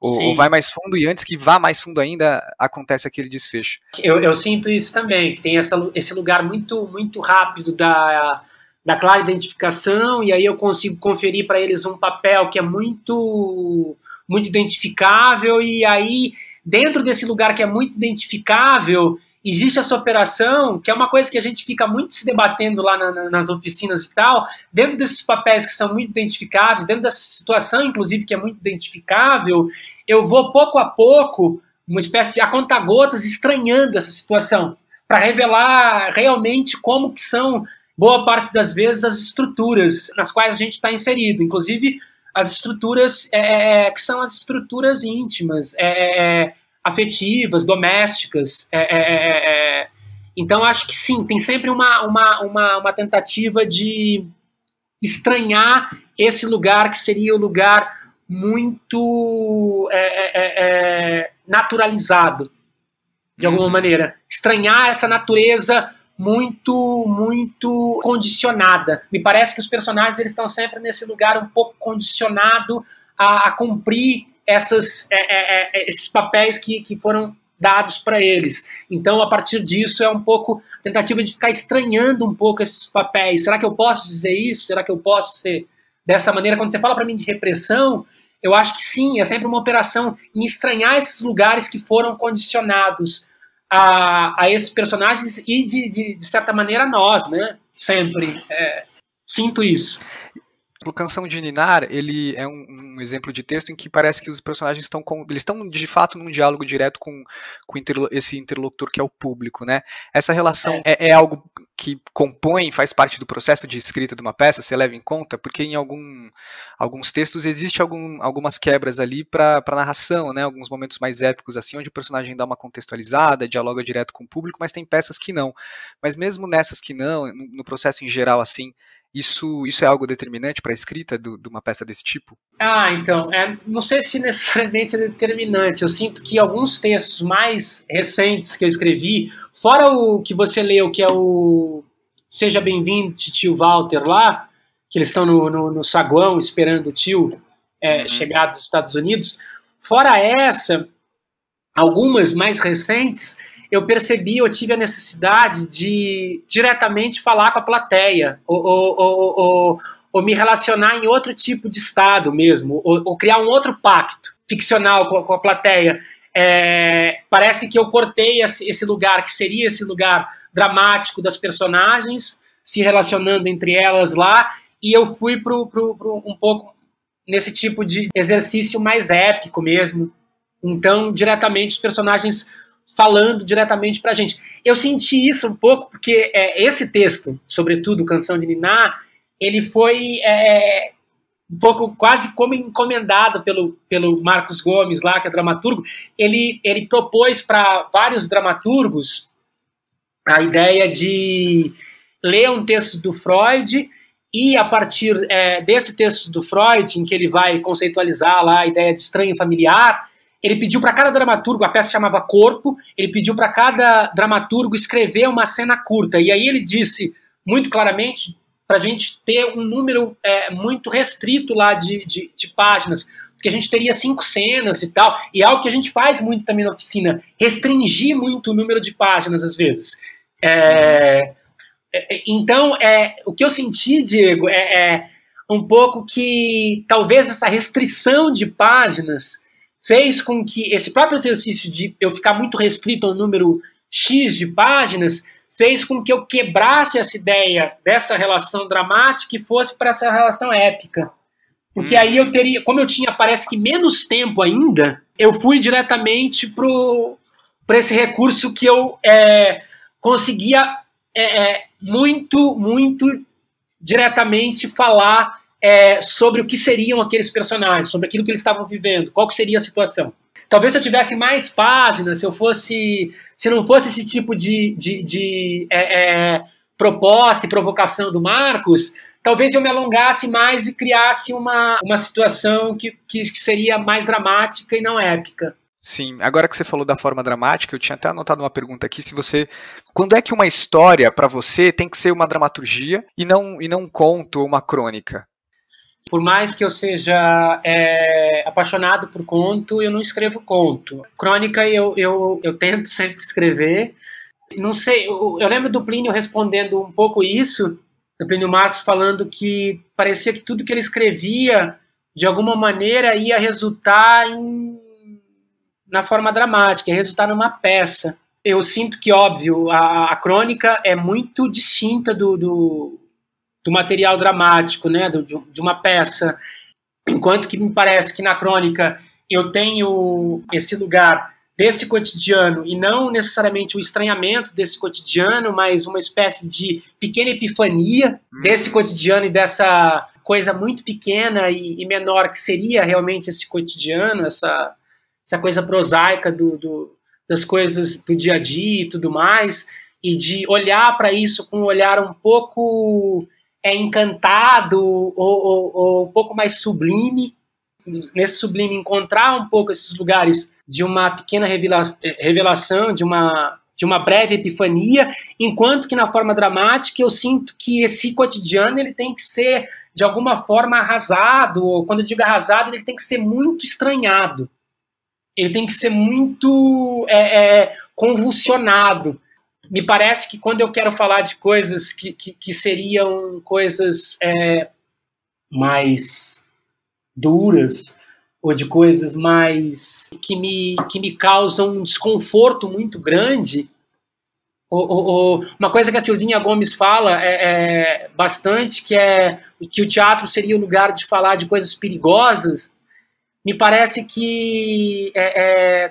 Ou vai mais fundo e antes que vá mais fundo ainda, acontece aquele desfecho. Eu sinto isso também, que tem esse lugar muito, muito rápido da clara identificação, e aí eu consigo conferir para eles um papel que é muito identificável, e aí, dentro desse lugar que é muito identificável, existe essa operação, que é uma coisa que a gente fica muito se debatendo lá nas oficinas e tal, dentro desses papéis que são muito identificáveis, dentro dessa situação, inclusive, que é muito identificável, eu vou, pouco a pouco, uma espécie de a conta-gotas, estranhando essa situação, para revelar realmente como que são, boa parte das vezes, as estruturas nas quais a gente está inserido, inclusive as estruturas que são as estruturas íntimas, afetivas, domésticas. Então, acho que sim, tem sempre uma tentativa de estranhar esse lugar, que seria o lugar muito naturalizado, de alguma maneira. Estranhar essa natureza muito condicionada. Me parece que os personagens eles estão sempre nesse lugar um pouco condicionado a cumprir esses papéis que foram dados para eles. Então, a partir disso, é um pouco a tentativa de ficar estranhando um pouco esses papéis. Será que eu posso dizer isso? Será que eu posso ser dessa maneira? Quando você fala para mim de repressão, eu acho que sim, é sempre uma operação em estranhar esses lugares que foram condicionados a esses personagens e, de certa maneira, a nós, né? Sempre. Sinto isso. O Canção de Ninar, ele é um exemplo de texto em que parece que os personagens estão de fato num diálogo direto com esse interlocutor que é o público, né? Essa relação é algo que compõe, faz parte do processo de escrita de uma peça, você leva em conta, porque em alguns textos existe algumas quebras ali para narração, né? Alguns momentos mais épicos assim, onde o personagem dá uma contextualizada, dialoga direto com o público, mas tem peças que não. Mas mesmo nessas que não, no processo em geral assim, isso é algo determinante para a escrita de uma peça desse tipo? Então, não sei se necessariamente é determinante. Eu sinto que alguns textos mais recentes que eu escrevi, fora o que você leu, que é o Seja Bem-vindo, Tio Walter lá, que eles estão no saguão esperando o tio chegar dos Estados Unidos, fora essa, algumas mais recentes, eu tive a necessidade de diretamente falar com a plateia, ou me relacionar em outro tipo de estado mesmo, ou criar um outro pacto ficcional com a plateia. Parece que eu cortei esse lugar, que seria esse lugar dramático das personagens, se relacionando entre elas lá, e eu fui um pouco nesse tipo de exercício mais épico mesmo. Então, diretamente, os personagens falando diretamente pra gente. Eu senti isso um pouco porque esse texto, sobretudo Canção de Ninar, ele foi um pouco quase como encomendado pelo Marcos Gomes lá, que é dramaturgo. Ele propôs para vários dramaturgos a ideia de ler um texto do Freud e, a partir desse texto do Freud, em que ele vai conceitualizar lá a ideia de estranho familiar, ele pediu para cada dramaturgo, a peça chamava Corpo, ele pediu para cada dramaturgo escrever uma cena curta. E aí ele disse muito claramente para a gente ter um número muito restrito lá de páginas, porque a gente teria 5 cenas e tal, e é algo que a gente faz muito também na oficina, restringir muito o número de páginas às vezes. Então, o que eu senti, Diego, um pouco que talvez essa restrição de páginas fez com que esse próprio exercício de eu ficar muito restrito ao número X de páginas fez com que eu quebrasse essa ideia dessa relação dramática e fosse para essa relação épica. Porque aí eu teria, como eu tinha, parece que menos tempo ainda, eu fui diretamente para esse recurso que eu conseguia muito diretamente falar sobre o que seriam aqueles personagens, sobre aquilo que eles estavam vivendo, qual que seria a situação. Talvez se eu tivesse mais páginas, se não fosse esse tipo de proposta e provocação do Marcos, talvez eu me alongasse mais e criasse uma situação que seria mais dramática e não épica. Sim, agora que você falou da forma dramática, eu tinha até anotado uma pergunta aqui, quando é que uma história, para você, tem que ser uma dramaturgia e não um conto ou uma crônica? Por mais que eu seja apaixonado por conto, eu não escrevo conto. Crônica eu tento sempre escrever. Não sei, eu lembro do Plínio respondendo um pouco isso, do Plínio Marcos, falando que parecia que tudo que ele escrevia, de alguma maneira, ia resultar na forma dramática, ia resultar numa peça. Eu sinto que, óbvio, a crônica é muito distinta do material dramático, né, de uma peça, enquanto que me parece que na crônica eu tenho esse lugar desse cotidiano, e não necessariamente o estranhamento desse cotidiano, mas uma espécie de pequena epifania desse cotidiano e dessa coisa muito pequena e menor que seria realmente esse cotidiano, essa coisa prosaica das coisas do dia a dia e tudo mais, e de olhar para isso com um olhar um pouco encantado ou um pouco mais sublime, nesse sublime encontrar um pouco esses lugares de uma pequena revelação, de uma breve epifania, enquanto que na forma dramática eu sinto que esse cotidiano ele tem que ser de alguma forma arrasado, ou quando eu digo arrasado, ele tem que ser muito estranhado, ele tem que ser muito convulsionado. Me parece que quando eu quero falar de coisas que seriam coisas mais duras, ou de coisas mais que me causam um desconforto muito grande, uma coisa que a Silvinha Gomes fala bastante, que o teatro seria o lugar de falar de coisas perigosas. Me parece que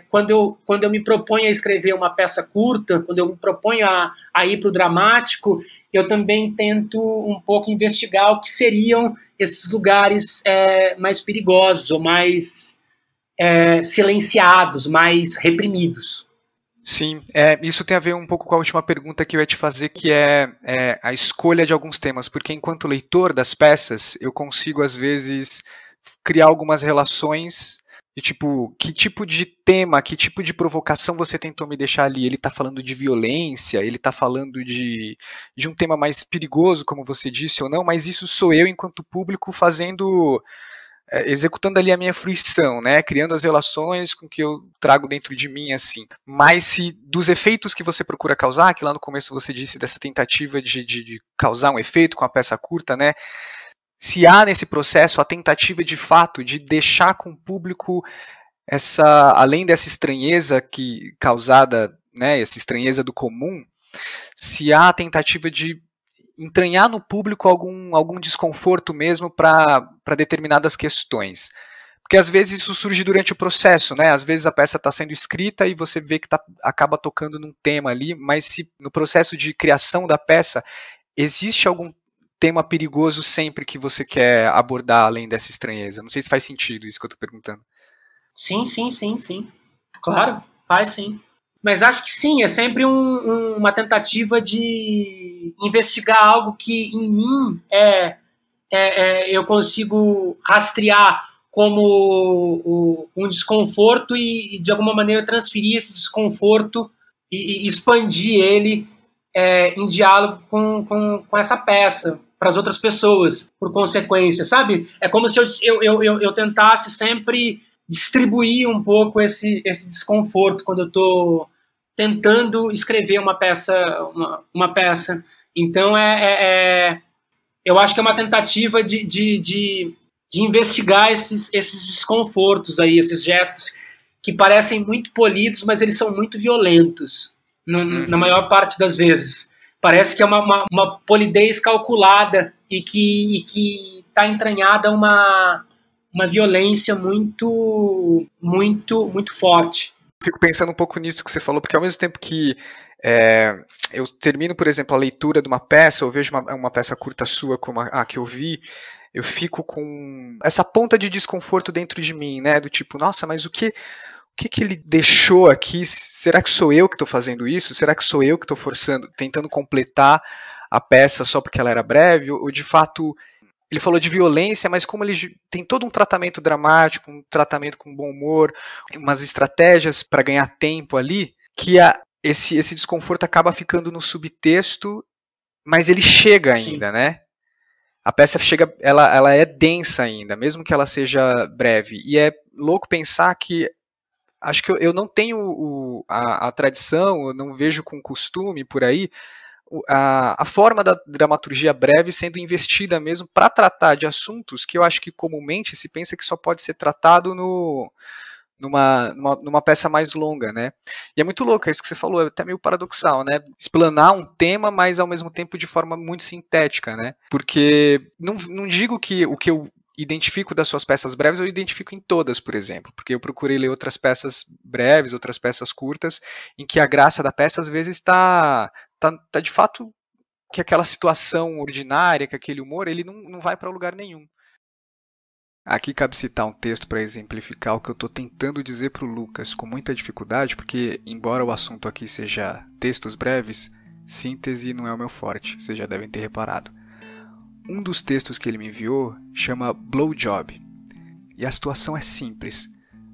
quando eu me proponho a escrever uma peça curta, quando eu me proponho a ir para o dramático, eu também tento um pouco investigar o que seriam esses lugares mais perigosos, ou mais silenciados, mais reprimidos. Sim, isso tem a ver um pouco com a última pergunta que eu ia te fazer, que é a escolha de alguns temas, porque enquanto leitor das peças, eu consigo às vezes criar algumas relações de tipo, que tipo de tema, que tipo de provocação você tentou me deixar ali? Ele está falando de violência, ele está falando de um tema mais perigoso, como você disse, ou não, mas isso sou eu enquanto público fazendo, executando ali a minha fruição, né, criando as relações com que eu trago dentro de mim, assim. Mas se dos efeitos que você procura causar, que lá no começo você disse dessa tentativa de causar um efeito com a peça curta, né, se há nesse processo a tentativa de fato de deixar com o público além dessa estranheza causada, né, essa estranheza do comum, se há a tentativa de entranhar no público algum desconforto mesmo para determinadas questões. Porque às vezes isso surge durante o processo, né? Às vezes a peça está sendo escrita e você vê que acaba tocando num tema ali, mas se no processo de criação da peça existe algum tema perigoso sempre que você quer abordar além dessa estranheza. Não sei se faz sentido isso que eu estou perguntando. Sim. Claro, faz sim. Mas acho que sim, é sempre uma tentativa de investigar algo que em mim eu consigo rastrear como um desconforto e de alguma maneira transferir esse desconforto e expandir ele em diálogo com essa peça, para as outras pessoas, por consequência, sabe? É como se eu tentasse sempre distribuir um pouco esse desconforto quando eu estou tentando escrever uma peça. Então, eu acho que é uma tentativa de investigar esses desconfortos aí, esses gestos que parecem muito polidos, mas eles são muito violentos, na maior parte das vezes. Parece que é uma polidez calculada e que está entranhada uma violência muito forte. Fico pensando um pouco nisso que você falou, porque ao mesmo tempo que eu termino, por exemplo, a leitura de uma peça, ou vejo uma peça curta sua como a que eu vi, eu fico com essa ponta de desconforto dentro de mim, né? Do tipo, nossa, mas o que ele deixou aqui? Será que sou eu que estou fazendo isso? Será que sou eu que estou forçando, tentando completar a peça só porque ela era breve? Ou de fato, ele falou de violência, mas como ele tem todo um tratamento dramático, um tratamento com bom humor, umas estratégias para ganhar tempo ali, que esse desconforto acaba ficando no subtexto, mas ele chega ainda, né? A peça chega, ela é densa ainda, mesmo que ela seja breve. E é louco pensar que acho que eu não tenho a tradição, eu não vejo com costume por aí, a forma da dramaturgia breve sendo investida mesmo para tratar de assuntos que eu acho que comumente se pensa que só pode ser tratado numa peça mais longa, né? E é muito louco, é isso que você falou, é até meio paradoxal, né? Explanar um tema, mas ao mesmo tempo de forma muito sintética, né? Porque não digo que o que eu identifico das suas peças breves, eu identifico em todas, por exemplo, porque eu procurei ler outras peças breves, outras peças curtas, em que a graça da peça às vezes está de fato que aquela situação ordinária, que aquele humor, ele não vai para lugar nenhum. Aqui cabe citar um texto para exemplificar o que eu estou tentando dizer para o Lucas, com muita dificuldade, porque, embora o assunto aqui seja textos breves, síntese não é o meu forte, vocês já devem ter reparado. Um dos textos que ele me enviou chama Blowjob, e a situação é simples.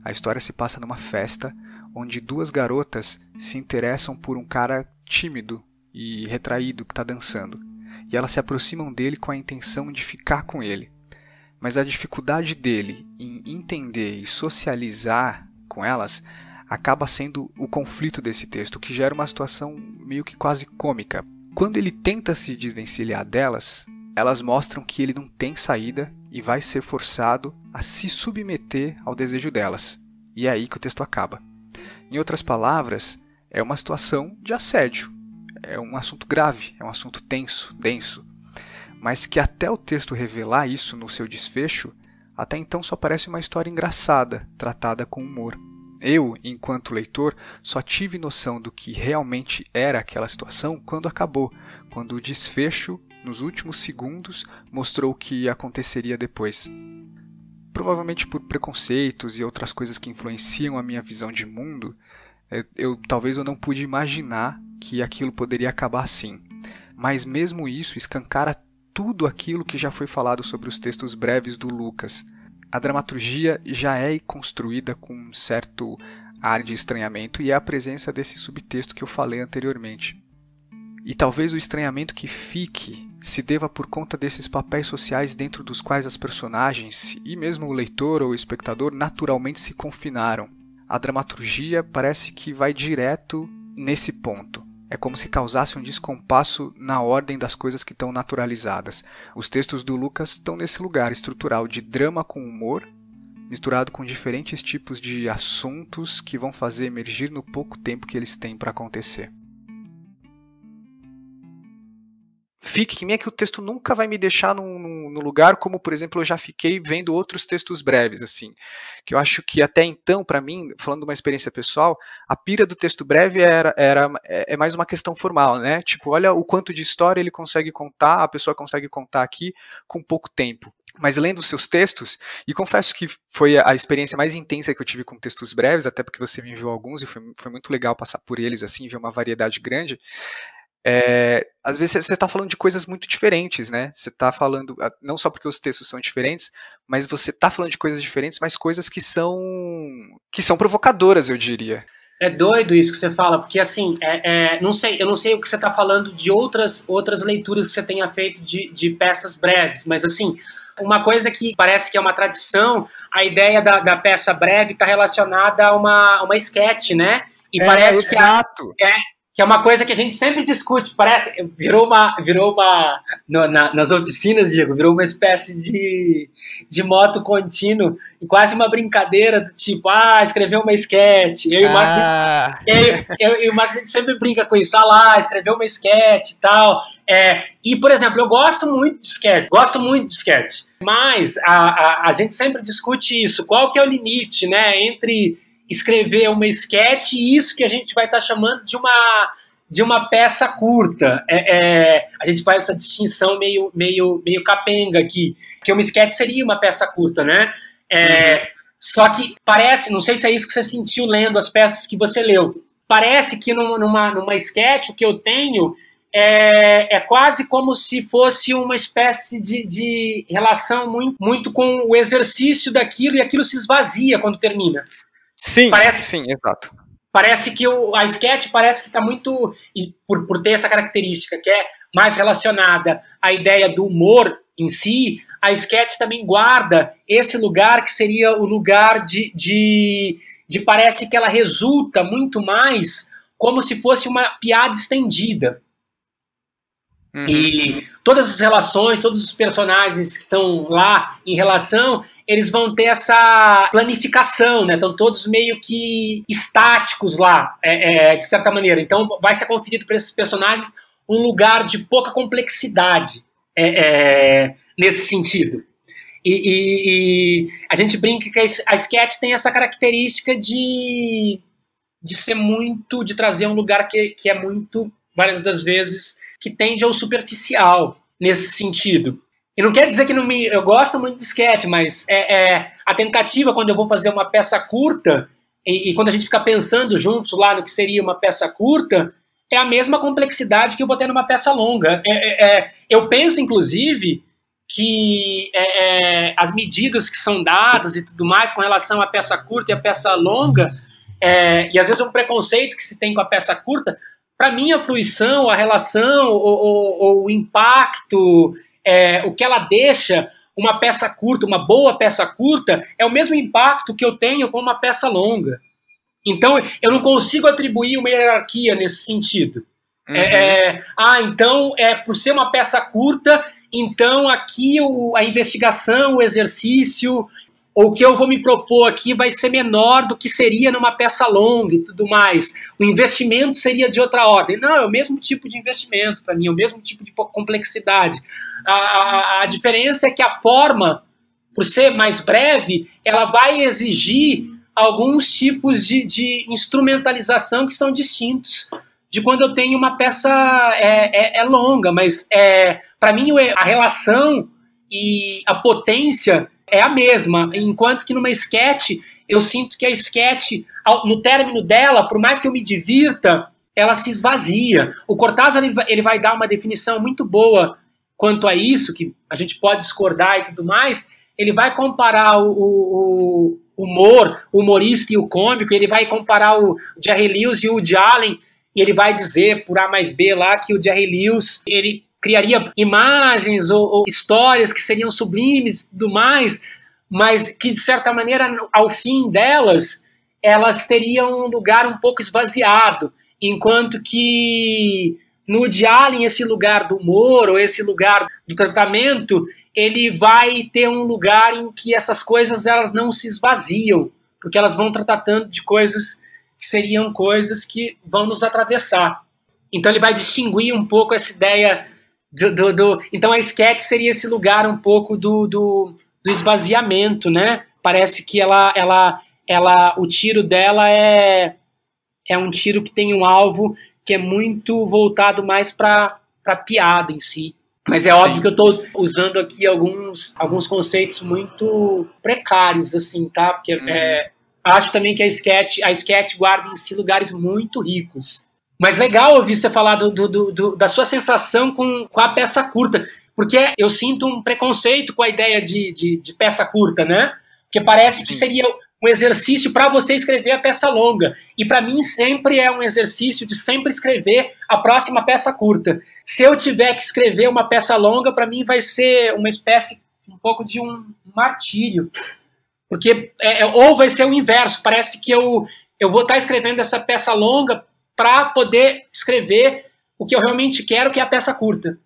A história se passa numa festa, onde duas garotas se interessam por um cara tímido e retraído que está dançando, e elas se aproximam dele com a intenção de ficar com ele. Mas a dificuldade dele em entender e socializar com elas acaba sendo o conflito desse texto, que gera uma situação meio que quase cômica. Quando ele tenta se desvencilhar delas, elas mostram que ele não tem saída e vai ser forçado a se submeter ao desejo delas. E é aí que o texto acaba. Em outras palavras, é uma situação de assédio. É um assunto grave, é um assunto tenso, denso. Mas que até o texto revelar isso no seu desfecho, até então só parece uma história engraçada, tratada com humor. Eu, enquanto leitor, só tive noção do que realmente era aquela situação quando acabou, quando o desfecho, nos últimos segundos, mostrou o que aconteceria depois. Provavelmente por preconceitos e outras coisas que influenciam a minha visão de mundo, talvez eu não pude imaginar que aquilo poderia acabar assim. Mas mesmo isso escancara tudo aquilo que já foi falado sobre os textos breves do Lucas. A dramaturgia já é construída com um certo ar de estranhamento e é a presença desse subtexto que eu falei anteriormente. E talvez o estranhamento que fique se deva por conta desses papéis sociais dentro dos quais as personagens e mesmo o leitor ou o espectador naturalmente se confinaram. A dramaturgia parece que vai direto nesse ponto. É como se causasse um descompasso na ordem das coisas que estão naturalizadas. Os textos do Lucas estão nesse lugar estrutural de drama com humor, misturado com diferentes tipos de assuntos que vão fazer emergir no pouco tempo que eles têm para acontecer. Fique em mim é que o texto nunca vai me deixar no lugar como, por exemplo, eu já fiquei vendo outros textos breves, assim, que eu acho que até então, para mim, falando de uma experiência pessoal, a pira do texto breve é mais uma questão formal, né? Tipo, olha o quanto de história ele consegue contar, a pessoa consegue contar aqui com pouco tempo. Mas lendo os seus textos, e confesso que foi a experiência mais intensa que eu tive com textos breves, até porque você me enviou alguns e foi muito legal passar por eles, assim, ver uma variedade grande. Às vezes você está falando de coisas muito diferentes, né? Você está falando, não só porque os textos são diferentes, mas você está falando de coisas diferentes, mas coisas que são provocadoras, eu diria. É doido isso que você fala, porque assim, eu não sei o que você está falando de outras leituras que você tenha feito de peças breves, mas assim, uma coisa que parece que é uma tradição, a ideia da peça breve está relacionada a uma sketch, né? E parece exato. Que é uma coisa que a gente sempre discute, parece, virou uma nas oficinas, Diego, virou uma espécie de moto contínuo e quase uma brincadeira do tipo, escreveu uma sketch, eu e o Marcos a gente sempre brinca com isso, escreveu uma sketch e tal, e por exemplo, eu gosto muito de sketch, mas a gente sempre discute isso, qual que é o limite, né, entre escrever uma sketch e isso que a gente vai estar chamando de uma peça curta. A gente faz essa distinção meio capenga aqui, que uma sketch seria uma peça curta, né? Só que parece, não sei se é isso que você sentiu lendo as peças que você leu, parece que numa sketch o que eu tenho é quase como se fosse uma espécie de relação muito com o exercício daquilo, e aquilo se esvazia quando termina. Sim, sim, exato. Parece que a sketch parece que está muito, por ter essa característica que é mais relacionada à ideia do humor em si, a sketch também guarda esse lugar que seria o lugar de parece que ela resulta muito mais como se fosse uma piada estendida. E todas as relações, todos os personagens que estão lá em relação, eles vão ter essa planificação, né? Estão todos meio que estáticos lá, de certa maneira. Então vai ser conferido para esses personagens um lugar de pouca complexidade nesse sentido. E a gente brinca que a sketch tem essa característica de ser muito, de trazer um lugar que é muito, várias das vezes, que tende ao superficial nesse sentido. E não quer dizer que eu gosto muito de sketch, mas a tentativa, quando eu vou fazer uma peça curta, e quando a gente fica pensando juntos lá no que seria uma peça curta, é a mesma complexidade que eu vou ter numa peça longa. Eu penso, inclusive, que as medidas que são dadas e tudo mais com relação à peça curta e à peça longa, e às vezes um preconceito que se tem com a peça curta, para mim a fruição, a relação, o impacto, o que ela deixa, uma peça curta, uma boa peça curta, é o mesmo impacto que eu tenho com uma peça longa. Então eu não consigo atribuir uma hierarquia nesse sentido. Então, por ser uma peça curta, então aqui a investigação, o exercício, ou o que eu vou me propor aqui vai ser menor do que seria numa peça longa e tudo mais. O investimento seria de outra ordem. Não, é o mesmo tipo de investimento para mim, é o mesmo tipo de complexidade. A diferença é que a forma, por ser mais breve, ela vai exigir alguns tipos de instrumentalização que são distintos de quando eu tenho uma peça longa, mas para mim a relação e a potência é a mesma, enquanto que numa sketch eu sinto que a sketch, no término dela, por mais que eu me divirta, ela se esvazia. O Cortázar ele vai dar uma definição muito boa quanto a isso, que a gente pode discordar e tudo mais. Ele vai comparar o humor, o humorista e o cômico, ele vai comparar o Jerry Lewis e o Woody Allen, e ele vai dizer, por A mais B lá, que o Jerry Lewis, ele criaria imagens ou histórias que seriam sublimes e tudo mais, mas que, de certa maneira, ao fim delas, elas teriam um lugar um pouco esvaziado, enquanto que no Woody Allen, esse lugar do humor ou esse lugar do tratamento, ele vai ter um lugar em que essas coisas elas não se esvaziam, porque elas vão tratando de coisas que seriam coisas que vão nos atravessar. Então ele vai distinguir um pouco essa ideia então a sketch seria esse lugar um pouco do esvaziamento, né? Parece que o tiro dela é um tiro que tem um alvo que é muito voltado mais para piada em si. Mas é óbvio que eu estou usando aqui alguns conceitos muito precários, assim, tá? Porque acho também que a sketch guarda em si lugares muito ricos. Mas legal ouvir você falar da sua sensação com a peça curta, porque eu sinto um preconceito com a ideia de peça curta, né? Porque parece que seria um exercício para você escrever a peça longa. E para mim sempre é um exercício de sempre escrever a próxima peça curta. Se eu tiver que escrever uma peça longa, para mim vai ser uma espécie, um pouco de um martírio. Porque, ou vai ser o inverso, parece que eu vou estar escrevendo essa peça longa para poder escrever o que eu realmente quero, que é a peça curta.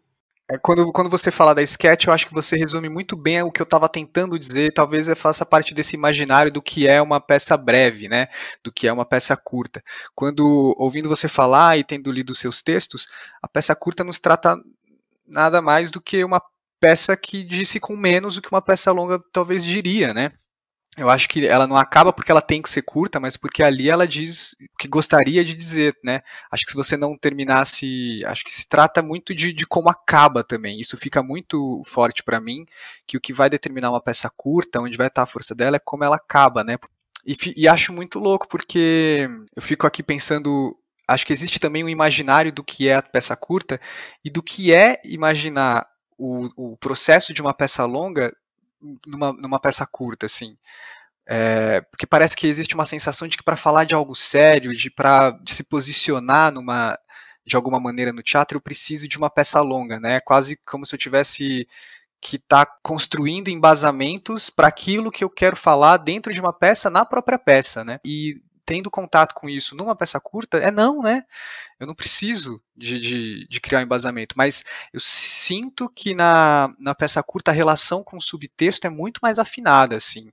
Quando você fala da sketch, eu acho que você resume muito bem o que eu estava tentando dizer. Talvez eu faça parte desse imaginário do que é uma peça breve, né? Do que é uma peça curta. Quando, ouvindo você falar e tendo lido seus textos, a peça curta nos trata nada mais do que uma peça que disse com menos do que uma peça longa talvez diria, né? Eu acho que ela não acaba porque ela tem que ser curta, mas porque ali ela diz o que gostaria de dizer, né? Acho que se você não terminasse, acho que se trata muito de como acaba também. Isso fica muito forte para mim, que o que vai determinar uma peça curta, onde vai estar a força dela, é como ela acaba, né? E acho muito louco, porque eu fico aqui pensando, acho que existe também um imaginário do que é a peça curta e do que é imaginar o processo de uma peça longa numa peça curta, assim. Porque parece que existe uma sensação de que para falar de algo sério, de se posicionar de alguma maneira no teatro, eu preciso de uma peça longa, né? Quase como se eu tivesse que estar construindo embasamentos para aquilo que eu quero falar dentro de uma peça, na própria peça, né? E tendo contato com isso numa peça curta, é não, né? Eu não preciso de criar um embasamento, mas eu sinto que na peça curta a relação com o subtexto é muito mais afinada, assim.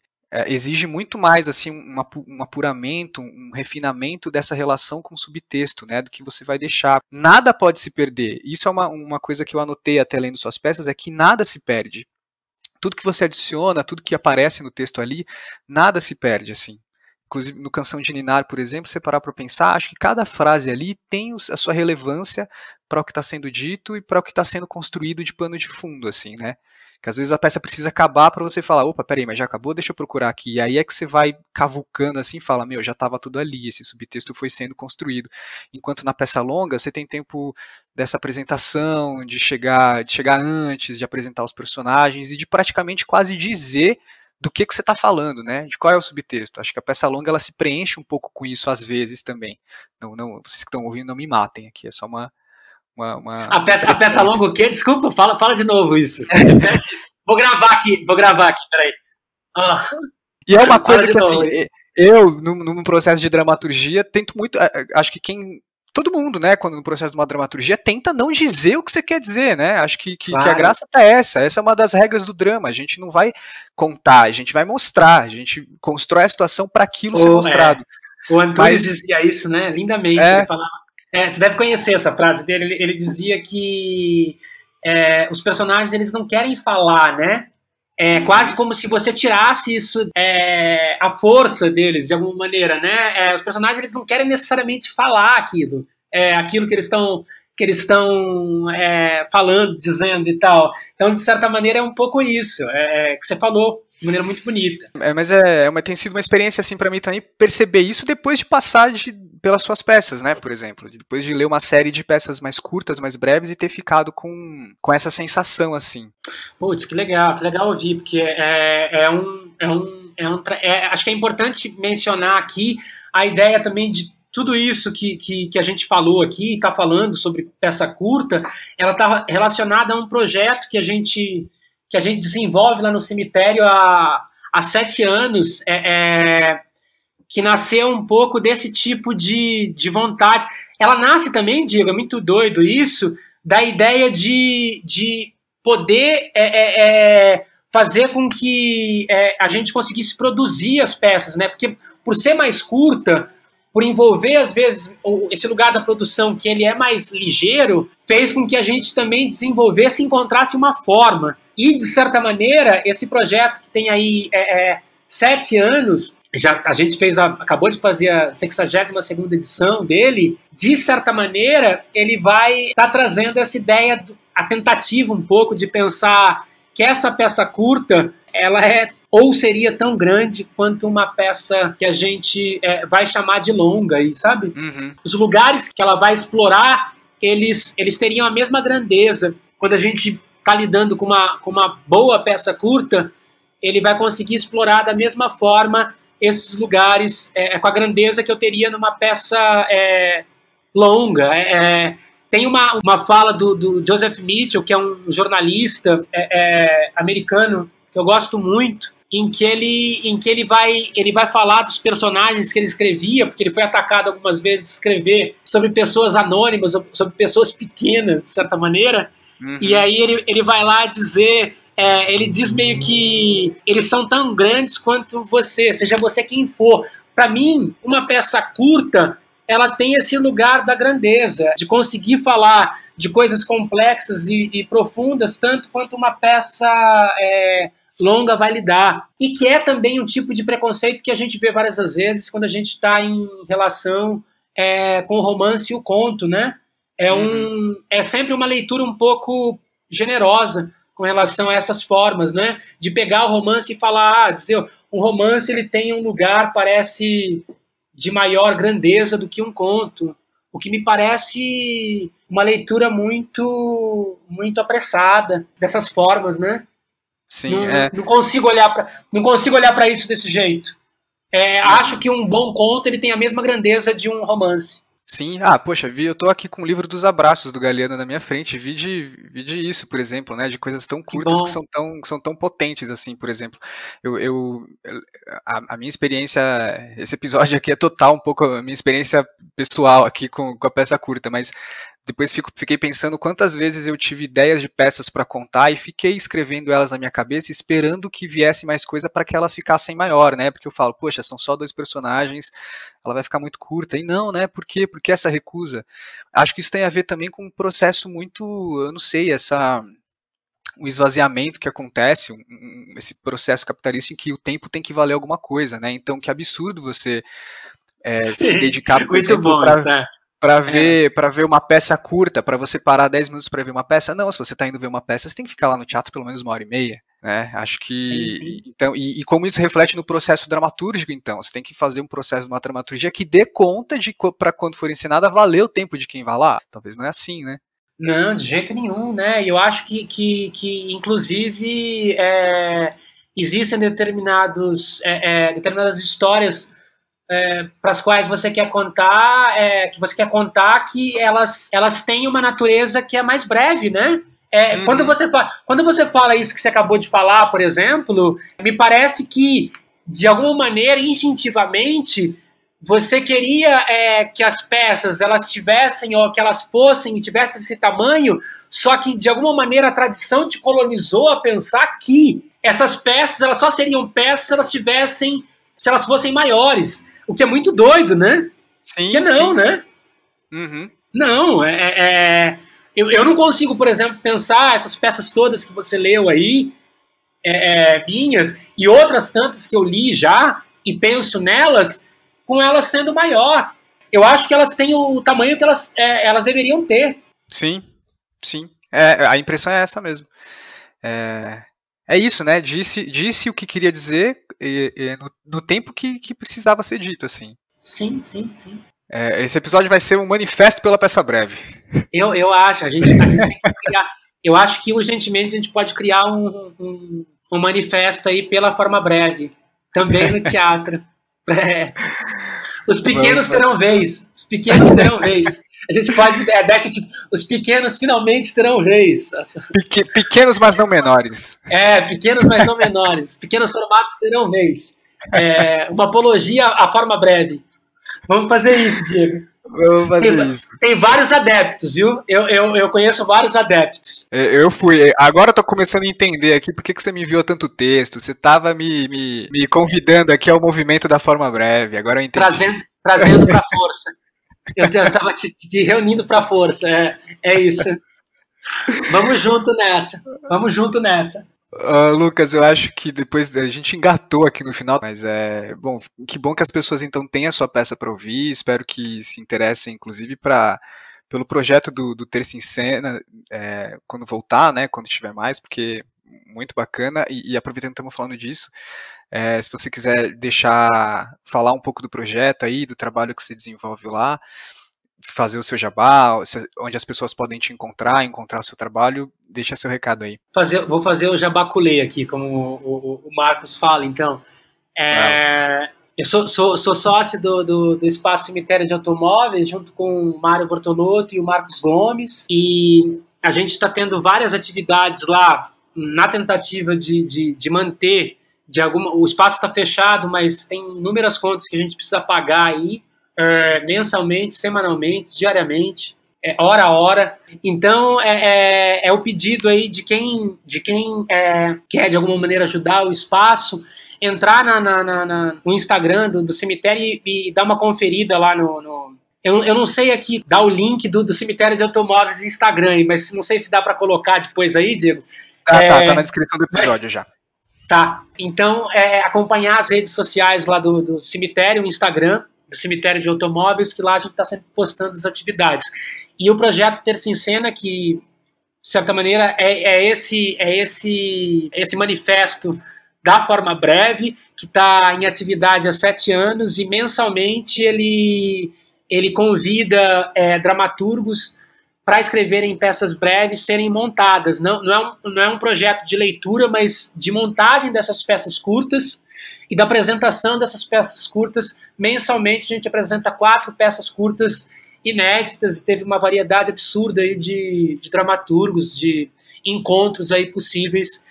Exige muito mais assim um apuramento, um refinamento dessa relação com o subtexto, né, do que você vai deixar. Nada pode se perder. Isso é uma coisa que eu anotei até lendo suas peças, é que nada se perde. Tudo que você adiciona, tudo que aparece no texto ali, nada se perde, assim. Inclusive, no Canção de Ninar, por exemplo, você parar para pensar, acho que cada frase ali tem a sua relevância para o que está sendo dito e para o que está sendo construído de pano de fundo, assim, né? Que às vezes a peça precisa acabar para você falar, opa, peraí, mas já acabou? Deixa eu procurar aqui. E aí é que você vai cavucando assim e fala, meu, já estava tudo ali, esse subtexto foi sendo construído. Enquanto na peça longa, você tem tempo dessa apresentação, de chegar antes, de apresentar os personagens e de praticamente quase dizer do que você está falando, né? De qual é o subtexto. Acho que a peça longa ela se preenche um pouco com isso às vezes também. Não, vocês que estão ouvindo não me matem aqui, é só uma a peça longa o quê? Desculpa, fala de novo isso. Vou gravar aqui, peraí. E é uma coisa que, assim, eu, no processo de dramaturgia, tento muito, acho que todo mundo, né, quando no processo de uma dramaturgia, tenta não dizer o que você quer dizer, né, acho que a graça tá essa é uma das regras do drama, a gente não vai contar, a gente vai mostrar, a gente constrói a situação para aquilo ser mostrado. O Antônio dizia isso, né, lindamente, ele falava, você deve conhecer essa frase dele, ele dizia que os personagens, eles não querem falar, né, quase como se você tirasse isso, a força deles, de alguma maneira, né? Os personagens, eles não querem necessariamente falar aquilo que eles estão falando, dizendo e tal. Então, de certa maneira, é um pouco isso, que você falou, de maneira muito bonita. Mas tem sido uma experiência, assim, para mim também, perceber isso depois de passar pelas suas peças, né, por exemplo. Depois de ler uma série de peças mais curtas, mais breves e ter ficado com essa sensação, assim. Putz, que legal ouvir, porque acho que é importante mencionar aqui a ideia também de tudo isso que a gente falou aqui, está falando sobre peça curta, ela está relacionada a um projeto que a gente desenvolve lá no cemitério há 7 anos, que nasceu um pouco desse tipo de vontade. Ela nasce também, Diego, é muito doido isso, da ideia de poder fazer com que a gente conseguisse produzir as peças, né? Porque por ser mais curta, por envolver, às vezes, esse lugar da produção que ele é mais ligeiro, fez com que a gente também desenvolvesse e encontrasse uma forma. E, de certa maneira, esse projeto que tem aí 7 anos, a gente acabou de fazer a 62ª edição dele, de certa maneira, ele vai estar trazendo essa ideia, a tentativa um pouco de pensar que essa peça curta, ela ou seria tão grande quanto uma peça que a gente vai chamar de longa, sabe? Uhum. Os lugares que ela vai explorar, eles teriam a mesma grandeza. Quando a gente está lidando com uma boa peça curta, ele vai conseguir explorar da mesma forma esses lugares com a grandeza que eu teria numa peça longa. Tem uma fala do Joseph Mitchell, que é um jornalista americano que eu gosto muito, em que ele vai falar dos personagens que ele escrevia, porque ele foi atacado algumas vezes de escrever sobre pessoas anônimas, sobre pessoas pequenas, de certa maneira, uhum. E aí ele vai lá dizer, ele diz meio que eles são tão grandes quanto você, seja você quem for. Para mim, uma peça curta, ela tem esse lugar da grandeza, de conseguir falar de coisas complexas e profundas, tanto quanto uma peça longa vai lidar. E que é também um tipo de preconceito que a gente vê várias das vezes quando a gente está em relação com o romance e o conto, né? É sempre uma leitura um pouco generosa com relação a essas formas, né? De pegar o romance e falar, dizer, um romance ele tem um lugar, parece, de maior grandeza do que um conto, o que me parece uma leitura muito, muito apressada dessas formas, né? Sim, não consigo olhar para isso desse jeito. Acho que um bom conto ele tem a mesma grandeza de um romance. Sim, poxa, eu tô aqui com o livro dos abraços do Galeano na minha frente, vi de isso, por exemplo, né, de coisas tão Que curtas bom. que são tão potentes, assim, por exemplo. A minha experiência, esse episódio aqui é total um pouco a minha experiência pessoal aqui com a peça curta, mas depois fiquei pensando quantas vezes eu tive ideias de peças para contar e fiquei escrevendo elas na minha cabeça, esperando que viesse mais coisa para que elas ficassem maior, né? Porque eu falo, poxa, são só 2 personagens, ela vai ficar muito curta. E não, né? Por quê? Por que essa recusa? Acho que isso tem a ver também com um processo muito, eu não sei, um esvaziamento que acontece, esse processo capitalista em que o tempo tem que valer alguma coisa, né? Então, que absurdo você se dedicar, por Muito exemplo, bom, tá? para ver uma peça curta, para você parar 10 minutos para ver uma peça. Não, se você está indo ver uma peça, você tem que ficar lá no teatro pelo menos 1 hora e meia. Né? Acho Sim, que. sim. Então, como isso reflete no processo dramatúrgico, então? Você tem que fazer um processo de uma dramaturgia que dê conta de, para quando for ensinada, valer o tempo de quem vai lá. Talvez não é assim, né? Não, de jeito nenhum, né? E eu acho que inclusive, existem determinadas histórias para as quais você quer contar, que elas têm uma natureza que é mais breve, né? Quando você fala isso que você acabou de falar, por exemplo, me parece que, de alguma maneira, instintivamente, você queria que as peças elas tivessem, ou que elas fossem e tivessem esse tamanho, só que, de alguma maneira, a tradição te colonizou a pensar que essas peças elas só seriam peças se elas fossem maiores. O que é muito doido, né? Sim, que não, sim. né? Uhum. Não, eu não consigo, por exemplo, pensar essas peças todas que você leu aí, minhas, e outras tantas que eu li já, e penso nelas, com elas sendo maior. Eu acho que elas têm o tamanho que elas deveriam ter. Sim, sim. A impressão é essa mesmo. É isso, né? Disse o que queria dizer no tempo que precisava ser dito, assim. Sim, sim, sim. Esse episódio vai ser um manifesto pela peça breve. Eu acho, a gente tem que criar. Eu acho que urgentemente a gente pode criar um manifesto aí pela forma breve, também no teatro. Os pequenos terão vez. Os pequenos terão vez. A gente pode dar esse título. Os pequenos finalmente terão vez. Pequenos, mas não menores. Pequenos, mas não menores. Pequenos formatos terão vez. Uma apologia à forma breve. Vamos fazer isso, Diego. Vamos fazer isso. Tem vários adeptos, viu? Eu conheço vários adeptos. Eu fui. Agora eu tô começando a entender aqui por que você me enviou tanto texto. Você tava me convidando aqui ao movimento da forma breve. Agora eu entendi. Trazendo pra força. Eu tava te reunindo pra força. É isso. Vamos junto nessa. Lucas, eu acho que depois a gente engatou aqui no final, mas bom, que bom que as pessoas então têm a sua peça para ouvir, espero que se interessem inclusive pelo projeto do Terça em Cena, quando voltar, né, quando tiver mais, porque muito bacana, e aproveitando que estamos falando disso, se você quiser falar um pouco do projeto aí, do trabalho que você desenvolve lá, fazer o seu jabá, onde as pessoas podem te encontrar o seu trabalho, deixa seu recado aí. Vou fazer o jabaculê aqui, como o Marcos fala, então. Eu sou sócio do Espaço Cemitério de Automóveis, junto com o Mário Bortolotto e o Marcos Gomes, e a gente está tendo várias atividades lá, na tentativa de manter, o espaço está fechado, mas tem inúmeras contas que a gente precisa pagar aí, mensalmente, semanalmente, diariamente, hora a hora. Então é o pedido aí de quem quer de alguma maneira ajudar o espaço, entrar no Instagram do cemitério e dar uma conferida lá no eu não sei aqui dar o link do cemitério de automóveis no Instagram, mas não sei se dá para colocar depois aí, Diego. Tá na descrição do episódio já. Tá, então acompanhar as redes sociais lá do cemitério, o Instagram do Cemitério de Automóveis, que lá a gente está sempre postando as atividades. E o projeto Terça em Cena, que, de certa maneira, é esse manifesto da forma breve, que está em atividade há 7 anos, e mensalmente ele convida dramaturgos para escreverem peças breves serem montadas. Não é um projeto de leitura, mas de montagem dessas peças curtas, e da apresentação dessas peças curtas. Mensalmente a gente apresenta 4 peças curtas inéditas, teve uma variedade absurda aí de dramaturgos, de encontros aí possíveis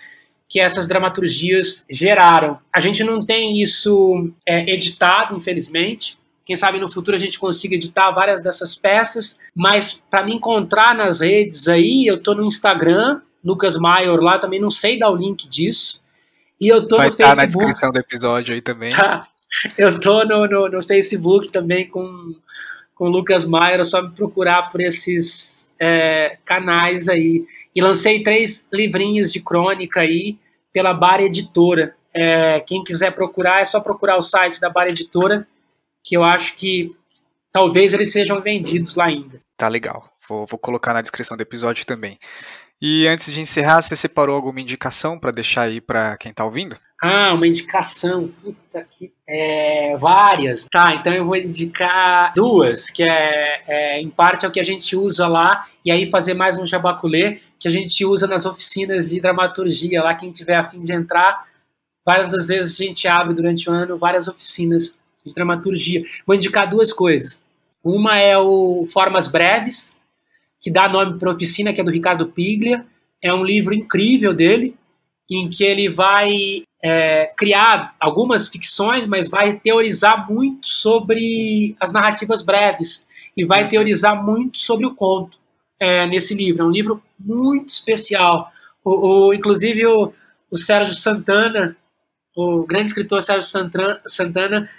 que essas dramaturgias geraram. A gente não tem isso editado, infelizmente. Quem sabe no futuro a gente consiga editar várias dessas peças, mas para me encontrar nas redes aí, eu tô no Instagram, Lucas Maior lá, também não sei dar o link disso, e eu tô Vai no estar Facebook. na descrição do episódio aí também. Tá. Eu tô no Facebook também com o Lucas Maior, é só me procurar por esses canais aí. E lancei 3 livrinhos de crônica aí pela Bar Editora. Quem quiser procurar, é só procurar o site da Bar Editora, que eu acho que talvez eles sejam vendidos lá ainda. Tá legal. Vou colocar na descrição do episódio também. E antes de encerrar, você separou alguma indicação para deixar aí para quem tá ouvindo? Uma indicação. Puta que... várias. Tá, então eu vou indicar 2, que em parte é o que a gente usa lá, e aí fazer mais um jabaculê, que a gente usa nas oficinas de dramaturgia, lá quem tiver a fim de entrar, várias das vezes a gente abre durante o ano várias oficinas de dramaturgia. Vou indicar 2 coisas. Uma é o Formas Breves, que dá nome para a oficina, que é do Ricardo Piglia. É um livro incrível dele, em que ele vai criar algumas ficções, mas vai teorizar muito sobre as narrativas breves e vai teorizar muito sobre o conto nesse livro. É um livro muito especial. Inclusive o Sérgio Santana, o grande escritor Sérgio Santana,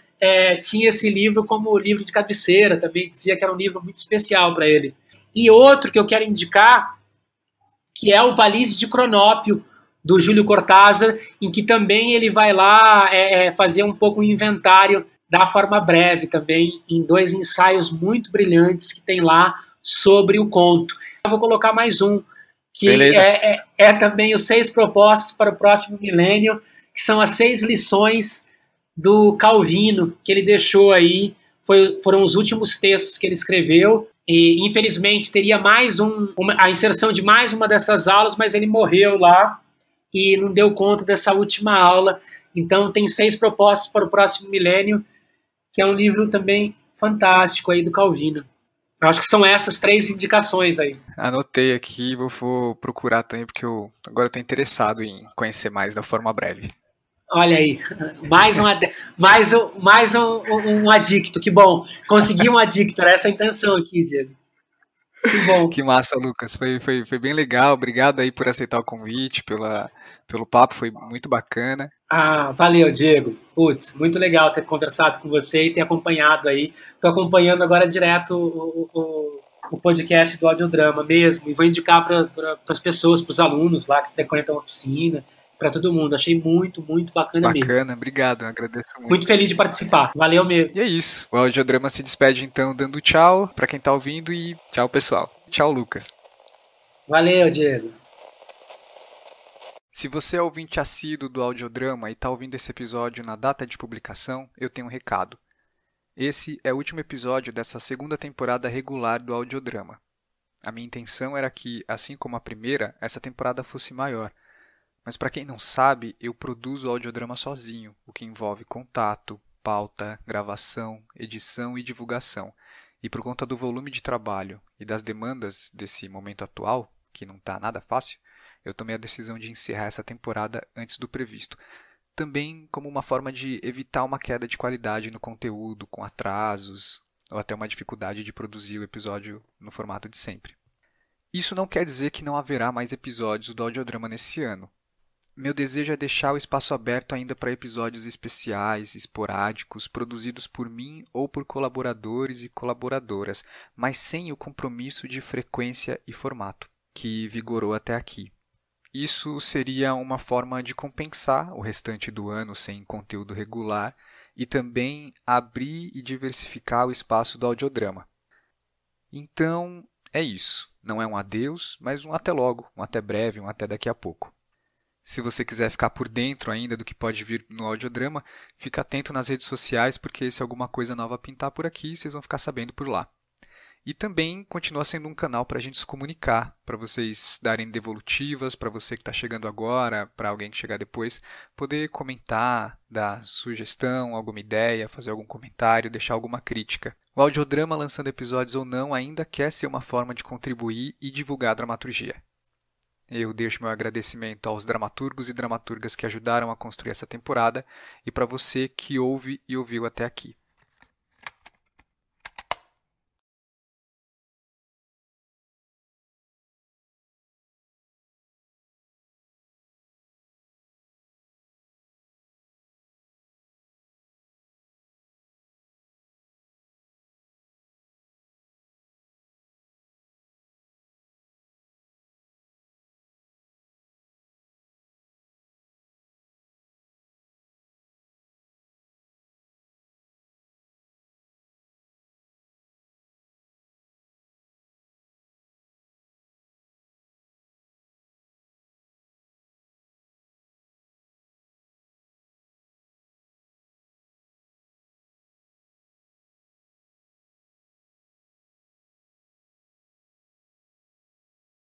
tinha esse livro como livro de cabeceira, também dizia que era um livro muito especial para ele. E outro que eu quero indicar, que é o Valise de Cronópio, do Júlio Cortázar, em que também ele vai lá fazer um pouco um inventário da forma breve, também em 2 ensaios muito brilhantes que tem lá sobre o conto. Eu vou colocar mais um, que também os 6 propostas para o próximo milênio, que são as 6 lições do Calvino, que ele deixou aí, foram os últimos textos que ele escreveu, e infelizmente teria mais a inserção de mais uma dessas aulas, mas ele morreu lá e não deu conta dessa última aula. Então tem 6 propostas para o próximo milênio, que é um livro também fantástico aí do Calvino. Eu acho que são essas 3 indicações aí. Anotei aqui, vou procurar também, porque agora eu estou interessado em conhecer mais da forma breve. Olha aí, mais um adicto, que bom. Consegui um adicto, era essa a intenção aqui, Diego. Que bom. Que massa, Lucas. Foi bem legal. Obrigado aí por aceitar o convite, pelo papo, foi muito bacana. Valeu, Diego. Putz, muito legal ter conversado com você e ter acompanhado aí. Estou acompanhando agora direto o podcast do Audiodrama mesmo, e vou indicar para as pessoas, para os alunos lá que frequentam a oficina, para todo mundo. Achei muito, muito bacana mesmo. Bacana, obrigado, agradeço muito. Muito feliz de participar. Valeu mesmo. E é isso. O Audiodrama se despede então dando tchau para quem tá ouvindo e tchau, pessoal. Tchau, Lucas. Valeu, Diego. Se você é ouvinte assíduo do Audiodrama e tá ouvindo esse episódio na data de publicação, eu tenho um recado. Esse é o último episódio dessa 2ª temporada regular do Audiodrama. A minha intenção era que, assim como a primeira, essa temporada fosse maior. Mas para quem não sabe, eu produzo o Audiodrama sozinho, o que envolve contato, pauta, gravação, edição e divulgação. E por conta do volume de trabalho e das demandas desse momento atual, que não está nada fácil, eu tomei a decisão de encerrar essa temporada antes do previsto. Também como uma forma de evitar uma queda de qualidade no conteúdo, com atrasos, ou até uma dificuldade de produzir o episódio no formato de sempre. Isso não quer dizer que não haverá mais episódios do Audiodrama nesse ano. Meu desejo é deixar o espaço aberto ainda para episódios especiais, esporádicos, produzidos por mim ou por colaboradores e colaboradoras, mas sem o compromisso de frequência e formato, que vigorou até aqui. Isso seria uma forma de compensar o restante do ano sem conteúdo regular e também abrir e diversificar o espaço do Audiodrama. Então, é isso. Não é um adeus, mas um até logo, um até breve, um até daqui a pouco. Se você quiser ficar por dentro ainda do que pode vir no Audiodrama, fica atento nas redes sociais, porque se alguma coisa nova pintar por aqui, vocês vão ficar sabendo por lá. E também continua sendo um canal para a gente se comunicar, para vocês darem devolutivas, para você que está chegando agora, para alguém que chegar depois, poder comentar, dar sugestão, alguma ideia, fazer algum comentário, deixar alguma crítica. O Audiodrama, lançando episódios ou não, ainda quer ser uma forma de contribuir e divulgar a dramaturgia. Eu deixo meu agradecimento aos dramaturgos e dramaturgas que ajudaram a construir essa temporada e para você que ouve e ouviu até aqui.